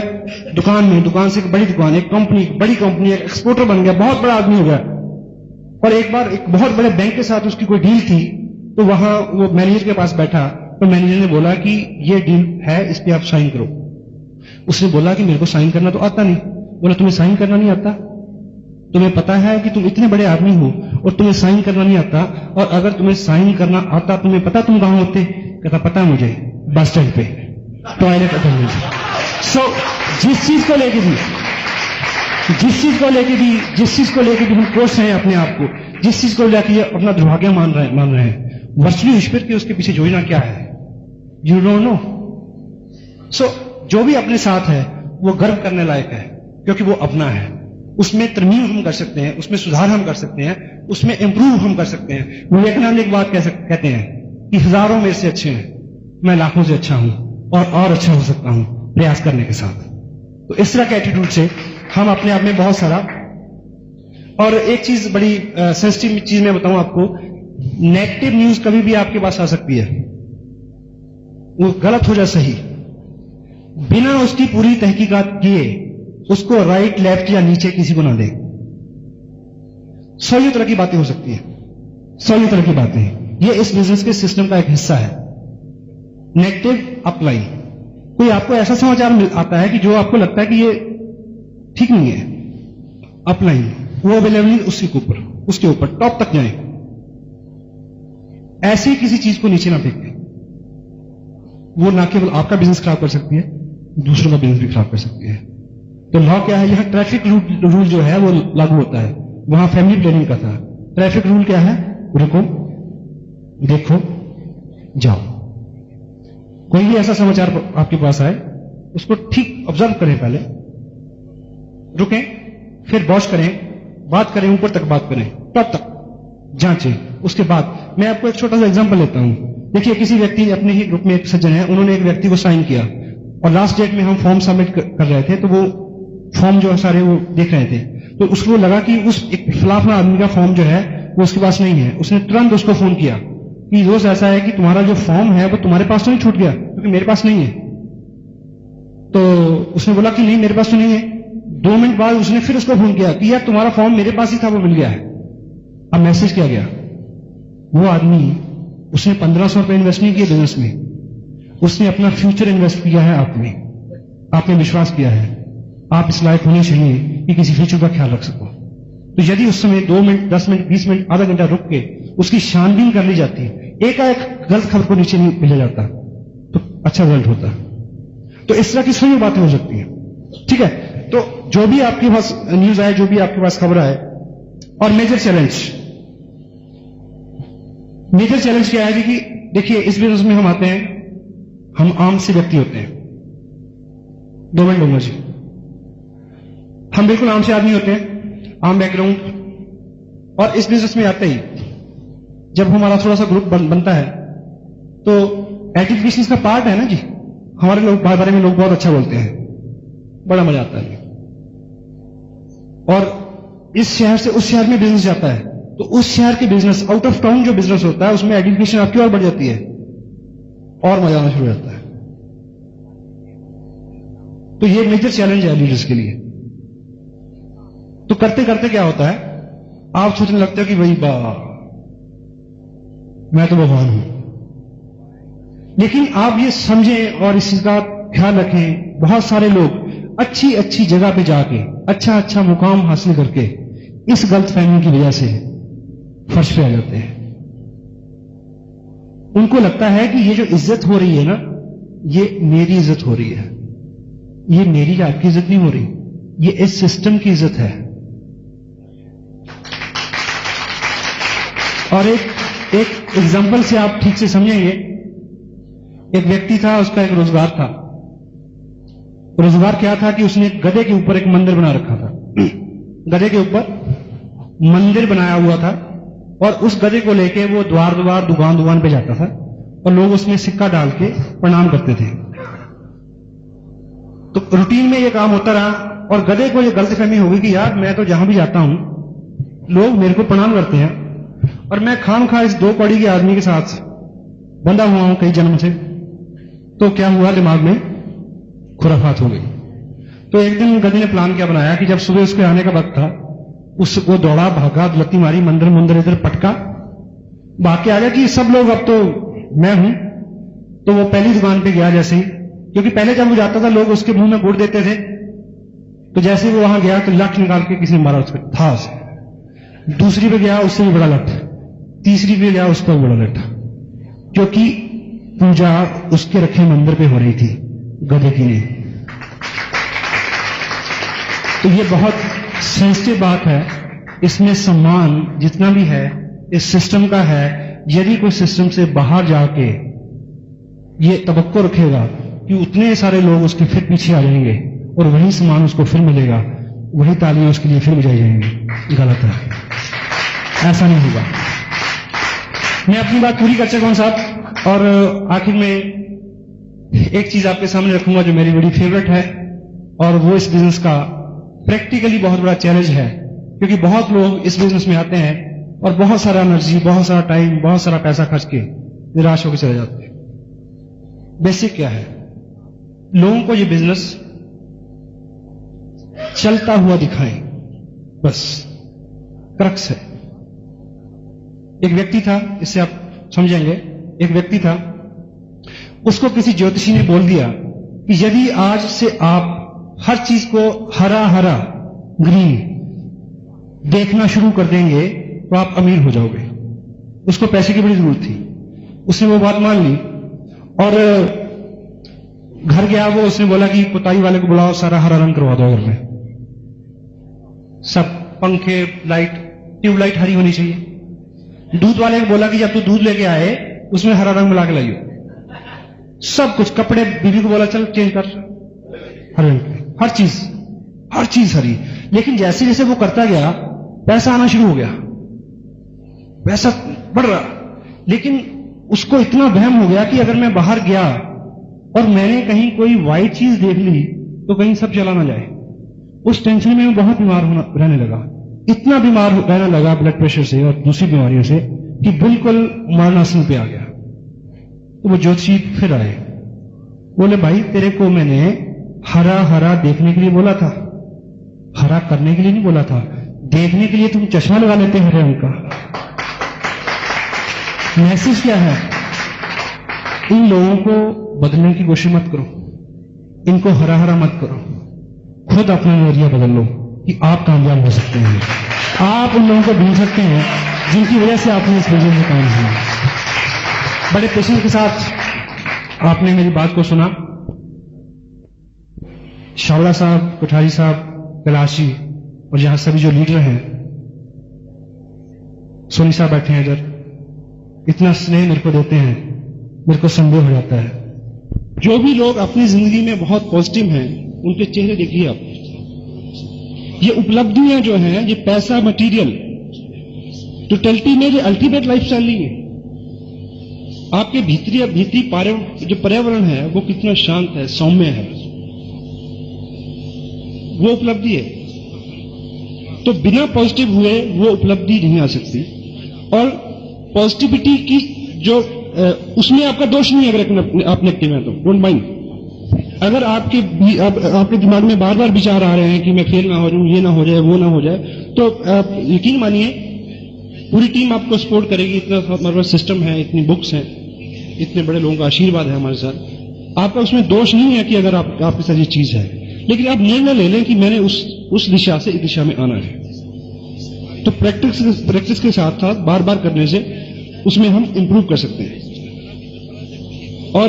दुकान में, दुकान से एक बड़ी दुकान, एक कंपनी, बड़ी कंपनी, एक एक्सपोर्टर बन गया, बहुत बड़ा आदमी हो गया। और एक बार एक बहुत बड़े बैंक के साथ उसकी कोई डील थी, तो वहां वो मैनेजर के पास बैठा, तो मैनेजर ने बोला कि ये डील है, इस पे आप साइन करो। उसने बोला कि मेरे को साइन करना तो आता नहीं। बोला तुम्हें साइन करना नहीं आता? तुम्हें पता है कि तुम इतने बड़े आदमी हो और तुम्हें साइन करना नहीं आता? और अगर तुम्हें साइन करना आता, तुम्हें पता तुम कहां होते? कहता पता मुझे, बस स्टैंड पे टॉयलेट अटेंडेंट। सो जिस चीज को लेके भी हम कोस हैं अपने आप को, जिस चीज को लेकर अपना दुर्भाग्य मान रहे हैं, वर्चुअली ईश्वर की उसके पीछे योजना क्या है, यू डोंट नो। सो जो भी अपने साथ है वो गर्व करने लायक है, क्योंकि वो अपना है। उसमें तरमीम हम कर सकते हैं, उसमें सुधार हम कर सकते हैं, उसमें इंप्रूव हम कर सकते हैं। विवेकानंद एक बात कहते हैं कि हजारों मेरे से अच्छे हैं, मैं लाखों से अच्छा हूं और अच्छा हो सकता हूं प्रयास करने के साथ। तो इस तरह के एटीट्यूड से हम अपने आप में बहुत सारा। और एक चीज बड़ी सेंसिटिव चीज मैं बताऊं आपको, नेगेटिव न्यूज कभी भी आपके पास आ सकती है, वो गलत हो जाए सही, बिना उसकी पूरी तहकीकात किए उसको राइट लेफ्ट या नीचे किसी को ना दे। 100 तरह की बातें हो सकती है, 100 तरह की बातें। ये इस बिजनेस के सिस्टम का एक हिस्सा है। नेगेटिव अप्लाई, कोई आपको ऐसा समाचार आता है कि जो आपको लगता है कि ये ठीक नहीं है, अप्लाई वो अवेलेबल उसके ऊपर टॉप तक जाए। ऐसी किसी चीज को नीचे ना फेंके, वो ना केवल आपका बिजनेस खराब कर सकती है, दूसरों का बिजनेस भी खराब कर सकती है। तो लॉ क्या है, यहां ट्रैफिक रूल जो है वो लागू होता है, वहां फैमिली प्लानिंग का था। ट्रैफिक रूल क्या है, रुको, देखो, जाओ। कोई भी ऐसा समाचार आपके पास आए, उसको ठीक ऑब्जर्व करें, पहले रुकें, फिर वॉच करें, बात करें, ऊपर तक बात करें, टॉप तक जांचें। उसके बाद मैं आपको एक छोटा सा एग्जांपल लेता हूं। देखिए, किसी व्यक्ति, अपने ही ग्रुप में एक सज्जन है, उन्होंने एक व्यक्ति को साइन किया और लास्ट डेट में हम फॉर्म सबमिट कर रहे थे, तो वो फॉर्म जो है सारे वो देख रहे थे, तो उसको लगा कि उस एक फलाफला आदमी का फॉर्म जो है वो उसके पास नहीं है। उसने तुरंत उसको फोन किया कि दोस्त ऐसा है कि तुम्हारा जो फॉर्म है वो तुम्हारे पास तो नहीं छूट गया, क्योंकि मेरे पास नहीं है। तो उसने बोला कि नहीं, मेरे पास तो नहीं है। 2 मिनट बाद उसने फिर उसको फोन किया कि यार तुम्हारा फॉर्म मेरे पास ही था, वो मिल गया है। अब मैसेज किया गया, वो आदमी, उसने 1500 रुपए इन्वेस्ट नहीं किए बिजनेस में, उसने अपना फ्यूचर इन्वेस्ट किया है आप में। आपने विश्वास किया है आप इस लायक होने चाहिए कि किसी फ्यूचर का ख्याल रख सको। तो यदि उस समय 2 मिनट, 10 मिनट, 20 मिनट, आधा घंटा रुक के उसकी छानबीन कर ली जाती, एकाएक गलत खबर को नीचे नहीं भेजा जाता, तो अच्छा रिजल्ट होता। तो इस तरह की सभी बातें हो सकती हैं। ठीक है, तो जो भी आपके पास न्यूज आए, जो भी आपके पास खबर आए। और मेजर चैलेंज क्या है कि देखिए, इस बिजनेस में हम आते हैं, हम आम से व्यक्ति होते हैं। 2 मिनट लूंगा जी। हम बिल्कुल आम से आदमी होते हैं, आम बैकग्राउंड, और इस बिजनेस में आते ही जब हमारा थोड़ा सा ग्रुप बनता है, तो एजुकेशन का पार्ट है ना जी। हमारे लोग बारे में लोग बहुत अच्छा बोलते हैं, बड़ा मजा आता है। और इस शहर से उस शहर में बिजनेस जाता है, तो उस शहर के बिजनेस, आउट ऑफ टाउन जो बिजनेस होता है, उसमें एजुकेशन आपकी और बढ़ जाती है और मजा आना शुरू हो जाता है। तो ये मेजर चैलेंज है लीडर्स के लिए। तो करते करते क्या होता है, आप सोचने लगते हो कि भाई मैं तो भगवान हूं। लेकिन आप ये समझें और इस चीज का ख्याल रखें, बहुत सारे लोग अच्छी अच्छी जगह पे जाके अच्छा अच्छा मुकाम हासिल करके इस गलतफहमी की वजह से फर्श पे आ जाते हैं। उनको लगता है कि ये जो इज्जत हो रही है ना, ये मेरी इज्जत हो रही है, ये मेरी आपकी इज्जत नहीं हो रही, ये इस सिस्टम की इज्जत है। और एक एग्जांपल से आप ठीक से समझेंगे। एक व्यक्ति था, उसका एक रोजगार था। रोजगार क्या था कि उसने गधे के ऊपर एक मंदिर बना रखा था। गधे के ऊपर मंदिर बनाया हुआ था, और उस गधे को लेके वो द्वार द्वार, दुकान दुकान पे जाता था, और लोग उसमें सिक्का डाल के प्रणाम करते थे। तो रूटीन में ये काम होता रहा, और गधे को ये गलतफहमी हो गई कि यार मैं तो जहां भी जाता हूं लोग मेरे को प्रणाम करते हैं, और मैं खामखा इस 2 कौड़ी के आदमी के साथ बंधा हुआ हूं कई जन्म से। तो क्या हुआ, दिमाग में खुराफात हो गई। तो एक दिन गधे ने प्लान क्या बनाया कि जब सुबह उसके आने का वक्त था, उसको दौड़ा, भागा, लत्ती मारी, मंदिर मुंदर इधर पटका, भाग के आ गया कि सब लोग अब तो मैं हूं। तो वो पहली दुकान पे गया जैसे ही, क्योंकि पहले जब वो जाता था लोग उसके मुंह में गुड़ देते थे, तो जैसे ही वो वहां गया तो लठ निकाल के किसी ने मारा उसको था से। दूसरी पे गया, उससे भी बड़ा लठ। तीसरी पे गया, उसका भी बड़ा लठ, क्योंकि पूजा उसके रखे मंदिर पे हो रही थी गधे की ने। तो ये बहुत सेंसिटिव बात है। इसमें सम्मान जितना भी है इस सिस्टम का है। यदि कोई सिस्टम से बाहर जाके ये तवक्को रखेगा कि उतने सारे लोग उसके फिर पीछे आ जाएंगे और वही सामान उसको फिर मिलेगा, वही तालियां उसके लिए फिर बजाई जाएंगी। गलत है, ऐसा नहीं होगा। मैं अपनी बात पूरी कर चुका हूं साहब, और आखिर में एक चीज आपके सामने रखूंगा जो मेरी बड़ी फेवरेट है, और वो इस बिजनेस का प्रैक्टिकली बहुत बड़ा चैलेंज है, क्योंकि बहुत लोग इस बिजनेस में आते हैं और बहुत सारा एनर्जी, बहुत सारा टाइम, बहुत सारा पैसा खर्च के निराश होकर चले जाते हैं। बेसिक क्या है, लोगों को ये बिजनेस चलता हुआ दिखाएं, बस क्रक्स है। एक व्यक्ति था, इससे आप समझेंगे, एक व्यक्ति था, उसको किसी ज्योतिषी ने बोल दिया कि यदि आज से आप हर चीज को हरा हरा ग्रीन देखना शुरू कर देंगे तो आप अमीर हो जाओगे। उसको पैसे की बड़ी जरूरत थी, उसने वो बात मान ली और घर गया वो। उसने बोला कि पुताई वाले को बुलाओ, सारा हरा रंग करवा दो घर में, सब पंखे, लाइट, ट्यूबलाइट हरी होनी चाहिए। दूध वाले को बोला कि जब तू दूध लेके आए उसमें हरा रंग मिला के लाइयो। सब कुछ, कपड़े, बीवी को बोला चल चेंज कर हरे रंग, हर चीज हरी। लेकिन जैसे जैसे वो करता गया पैसा आना शुरू हो गया, पैसा बढ़ रहा, लेकिन उसको इतना वहम हो गया कि अगर मैं बाहर गया और मैंने कहीं कोई व्हाइट चीज देख ली तो कहीं सब चला ना जाए। उस टेंशन में वो बहुत बीमार रहने लगा, इतना बीमार रहने लगा ब्लड प्रेशर से और दूसरी बीमारियों से कि बिल्कुल मरणासन पे आ गया। तो वो ज्योतिषी फिर आए, बोले भाई तेरे को मैंने हरा हरा देखने के लिए बोला था, हरा करने के लिए नहीं बोला था। देखने के लिए तुम चश्मा लगा लेते हरे रंग का। मैसेज क्या है, इन लोगों को बदलने की कोशिश मत करो, इनको हरा हरा मत करो, खुद अपना नजरिया बदल लो कि आप कामयाब हो सकते हैं। आप उन लोगों को ढूंढ सकते हैं जिनकी वजह से आपने इस बिजनेस में काम किया। बड़े पेशेंस के साथ आपने मेरी बात को सुना। शावड़ा साहब, कोठारी साहब, कैलाशी और यहां सभी जो लीडर हैं, सोनी साहब बैठे हैं इधर, इतना स्नेह मेरे को देते हैं, मेरे को संदेह हो जाता है। जो भी लोग अपनी जिंदगी में बहुत पॉजिटिव हैं उनके चेहरे देखिए आप। ये उपलब्धियां जो हैं, ये पैसा, मटेरियल, टोटलिटी में ये अल्टीमेट लाइफस्टाइल नहीं है। आपके भीतरी जो पर्यावरण है वो कितना शांत है, सौम्य है, वो उपलब्धि है। तो बिना पॉजिटिव हुए वो उपलब्धि नहीं आ सकती। और पॉजिटिविटी की जो उसमें आपका दोष नहीं है, अगर आप नेगेटिव हैं तो डोंट माइंड। अगर आपके दिमाग में बार बार विचार आ रहे हैं कि मैं फेल ना हो जाऊं, ये ना हो जाए, वो ना हो जाए, तो आप यकीन मानिए पूरी टीम आपको सपोर्ट करेगी। इतना हमारे पास सिस्टम है, इतनी बुक्स हैं, इतने बड़े लोगों का आशीर्वाद है हमारे साथ। आपका उसमें दोष नहीं है कि अगर आपके साथ ये चीज है, लेकिन आप निर्णय ले लें कि मैंने उस दिशा से इस दिशा में आना है। तो प्रैक्टिस के साथ साथ बार बार करने से उसमें हम इंप्रूव कर सकते हैं। और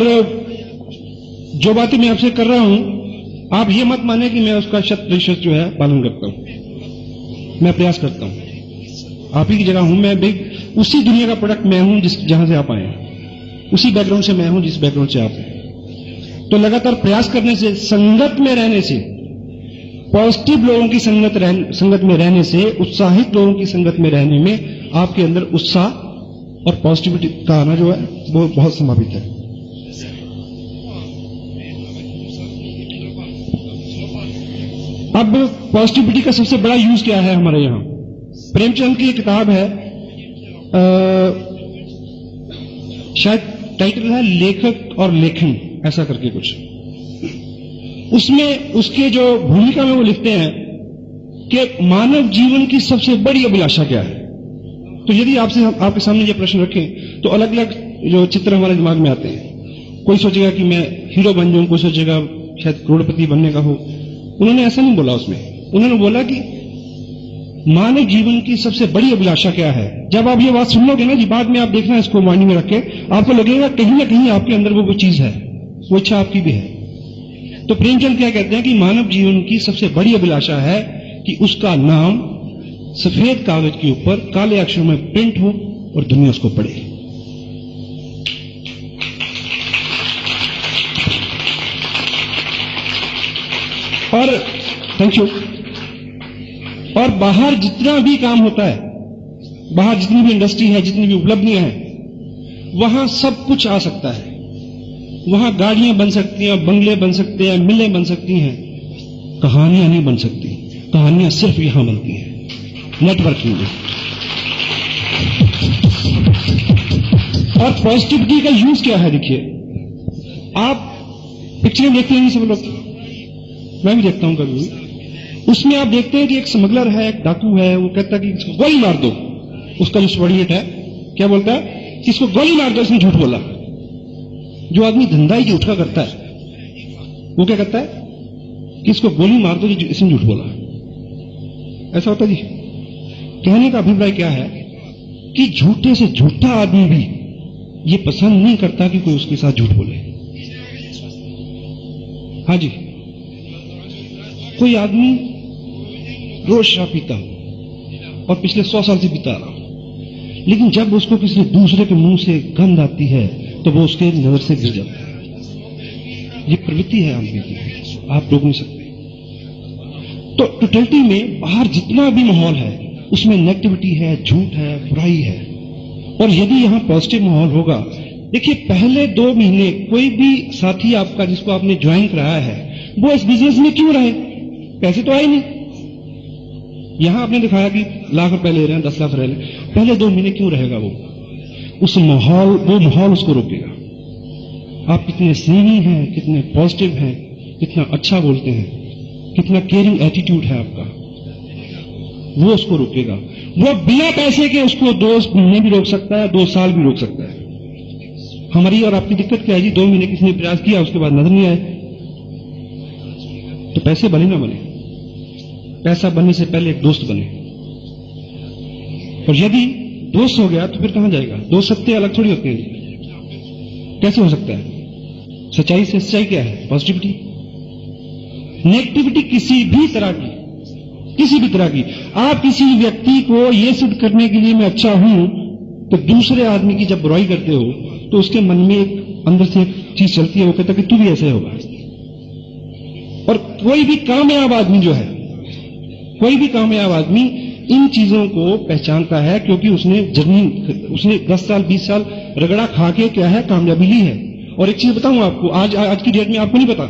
जो बातें मैं आपसे कर रहा हूं, आप ये मत माने कि मैं उसका 100% जो है पालन करता हूं। मैं प्रयास करता हूं, आप ही की जगह हूं मैं, उसी दुनिया का प्रोडक्ट मैं हूं जहां से आप आए हैं, उसी बैकग्राउंड से मैं हूं जिस बैकग्राउंड से आप हैं। तो लगातार प्रयास करने से, संगत में रहने से, पॉजिटिव लोगों की संगत में रहने से, उत्साहित लोगों की संगत में रहने में आपके अंदर उत्साह और पॉजिटिविटी का आना जो है वो बहुत संभावित है। अब पॉजिटिविटी का सबसे बड़ा यूज क्या है हमारे यहां? प्रेमचंद की एक किताब है, शायद टाइटल है लेखक और लेखन, ऐसा करके कुछ। उसमें उसके जो भूमिका में वो लिखते हैं कि मानव जीवन की सबसे बड़ी अभिलाषा क्या है। तो यदि आपके सामने ये प्रश्न रखें तो अलग अलग जो चित्र हमारे दिमाग में आते हैं। कोई सोचेगा कि मैं हीरो बन जाऊं, कोई सोचेगा शायद करोड़पति बनने का हो। उन्होंने ऐसा नहीं बोला उसमें, उन्होंने बोला कि मानव जीवन की सबसे बड़ी अभिलाषा क्या है। जब आप ये बात सुन लोगे ना जी, बाद में आप देखना इसको माइंड में रख के, आपको लगेगा कहीं ना कहीं आपके अंदर वो चीज है, वो इच्छा आपकी भी है। तो प्रेमचंद क्या कहते हैं कि मानव जीवन की सबसे बड़ी अभिलाषा है कि उसका नाम सफेद कागज के ऊपर काले अक्षरों में प्रिंट हो और दुनिया उसको पढ़े। और थैंक यू। और बाहर जितना भी काम होता है, बाहर जितनी भी इंडस्ट्री है, जितनी भी उपलब्धियां हैं, वहां सब कुछ आ सकता है। वहां गाड़ियां बन सकती हैं, बंगले बन सकते हैं, मिलें बन सकती हैं, कहानियां नहीं बन सकती। कहानियां सिर्फ यहां बनती हैं, नेटवर्किंग में। और पॉजिटिविटी का यूज क्या है? देखिए, आप पिक्चरें देखते हैं सब लोग, मैं भी देखता हूं कभी। उसमें आप देखते हैं कि एक स्मगलर है, एक डाकू है, वो कहता है कि इसको गोली मार दो। उसका जो सबॉर्डिनेट है क्या बोलता है कि इसको गोली मार दो, इसने झूठ बोला। जो आदमी धंधा ही झूठ का करता है, वो क्या करता है कि इसको गोली मार दो, इसने झूठ बोला। ऐसा होता जी। कहने का अभिप्राय क्या है कि झूठे से झूठा आदमी भी ये पसंद नहीं करता कि कोई उसके साथ झूठ बोले। हाँ जी, कोई आदमी रोज शराब पीता हो और पिछले 100 साल से पीता रहा, लेकिन जब उसको किसी दूसरे के मुंह से गंध आती है तो वो उसके नजर से गिर जाता है। ये प्रवृत्ति है आदमी की, आप रोक नहीं सकते। तो टोटलिटी में बाहर जितना भी माहौल है उसमें नेगेटिविटी है, झूठ है, बुराई है। और यदि यहां पॉजिटिव माहौल होगा, देखिए पहले 2 महीने कोई भी साथी आपका जिसको आपने ज्वाइन कराया है वो इस बिजनेस में क्यों रहे? पैसे तो आए नहीं। यहां आपने दिखाया कि लाख रुपए ले रहे हैं, 10 लाख रह रहे हैं, पहले 2 महीने क्यों रहेगा वो? उस माहौल, वो माहौल उसको रोकेगा। आप कितने स्नेही हैं, कितने पॉजिटिव हैं, कितना अच्छा बोलते हैं, कितना केयरिंग एटीट्यूड है आपका, वो उसको रोकेगा। वो बिना पैसे के उसको 2 महीने भी रोक सकता है, 2 साल भी रोक सकता है। हमारी और आपकी दिक्कत क्या है जी? 2 महीने किसी ने प्रयास किया, उसके बाद नजर नहीं आए, तो पैसे बने ना बने, पैसा बनने से पहले एक दोस्त बने। और यदि दोस्त हो गया तो फिर कहां जाएगा? दोस्त सत्य अलग थोड़ी होते हैं। कैसे हो सकता है? सच्चाई से सच्चाई क्या है? पॉजिटिविटी। नेगेटिविटी किसी भी तरह की, किसी भी तरह की, आप किसी व्यक्ति को यह सिद्ध करने के लिए मैं अच्छा हूं, तो दूसरे आदमी की जब बुराई करते हो तो उसके मन में एक अंदर से एक चीज चलती है, वो कहता है कि तू भी ऐसे होगा। और कोई भी कामयाब आदमी जो है, कोई भी कामयाब आदमी इन चीजों को पहचानता है, क्योंकि उसने 10 साल 20 साल रगड़ा खा के क्या है कामयाबी ली है। और एक चीज बताऊं आपको, आज की डेट में आपको नहीं पता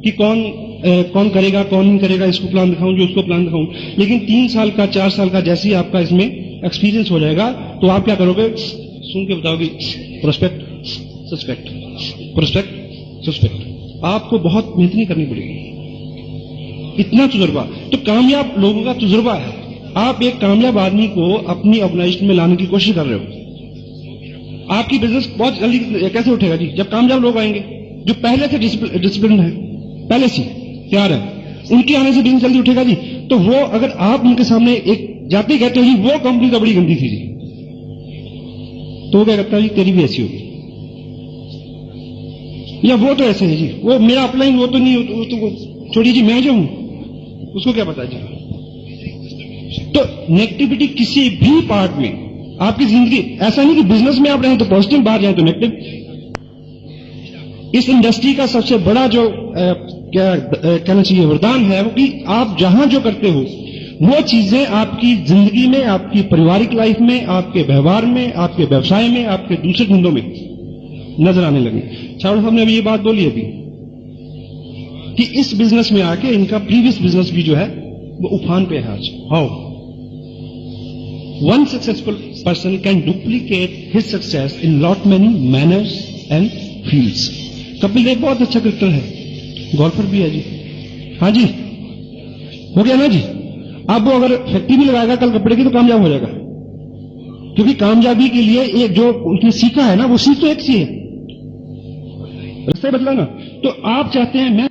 कि कौन करेगा, कौन नहीं करेगा, इसको प्लान दिखाऊं, जो उसको प्लान दिखाऊं। लेकिन 3 साल का 4 साल का जैसे ही आपका इसमें एक्सपीरियंस हो जाएगा तो आप क्या करोगे? सुन के बताओगे प्रोस्पेक्ट, सस्पेक्ट, प्रोस्पेक्ट, सस्पेक्ट। आपको बहुत मेहनत नहीं करनी पड़ेगी, इतना तजुर्बा। तो कामयाब लोगों का तजुर्बा है। आप एक कामयाब आदमी को अपनी ऑर्गेनाइजेशन में लाने की कोशिश कर रहे हो, आपकी बिजनेस बहुत जल्दी कैसे उठेगा जी? जब कामयाब लोग आएंगे जो पहले से डिसिप्लिन है, पहले से तैयार है, उनके आने से बिजनेस जल्दी उठेगा जी। तो वो अगर आप उनके सामने एक जाते कहते हो जी वो कंपनी तो बड़ी गंदी थी जी, तो वो क्या करता है जी? तेरी भी ऐसी होगी, या वो तो ऐसे है जी, वो मेरा अपलाइन, वो तो नहीं, तो छोड़िए जी, मैं जो हूं उसको क्या पता जी। तो नेगेटिविटी किसी भी पार्ट में आपकी जिंदगी, ऐसा नहीं कि बिजनेस में आप रहें तो पॉजिटिव, बाहर जाए तो नेगेटिव। इस इंडस्ट्री का सबसे बड़ा जो क्या कहना चाहिए वरदान है वो कि आप जहां जो करते हो वो चीजें आपकी जिंदगी में, आपकी पारिवारिक लाइफ में, आपके व्यवहार में, आपके व्यवसाय में, आपके दूसरे धंधों में नजर आने लगे। छावड़ा साहब ने अभी ये बात बोली अभी कि इस बिजनेस में आके इनका प्रीवियस बिजनेस भी जो है वो उफान पे है आज। How one successful person can duplicate his success in lot many manners and fields. Kapil Dev बहुत अच्छा क्रिकेटर है, गोल्फर भी है जी। हाँ जी, हो गया ना जी। अब वो अगर फैक्ट्री भी लगाएगा कल कपड़े की तो कामयाब हो जाएगा, क्योंकि कामयाबी के लिए एक जो उसने सीखा है ना, वो सीख तो एक सी है, रास्ता बदला ना। तो आप चाहते हैं मैं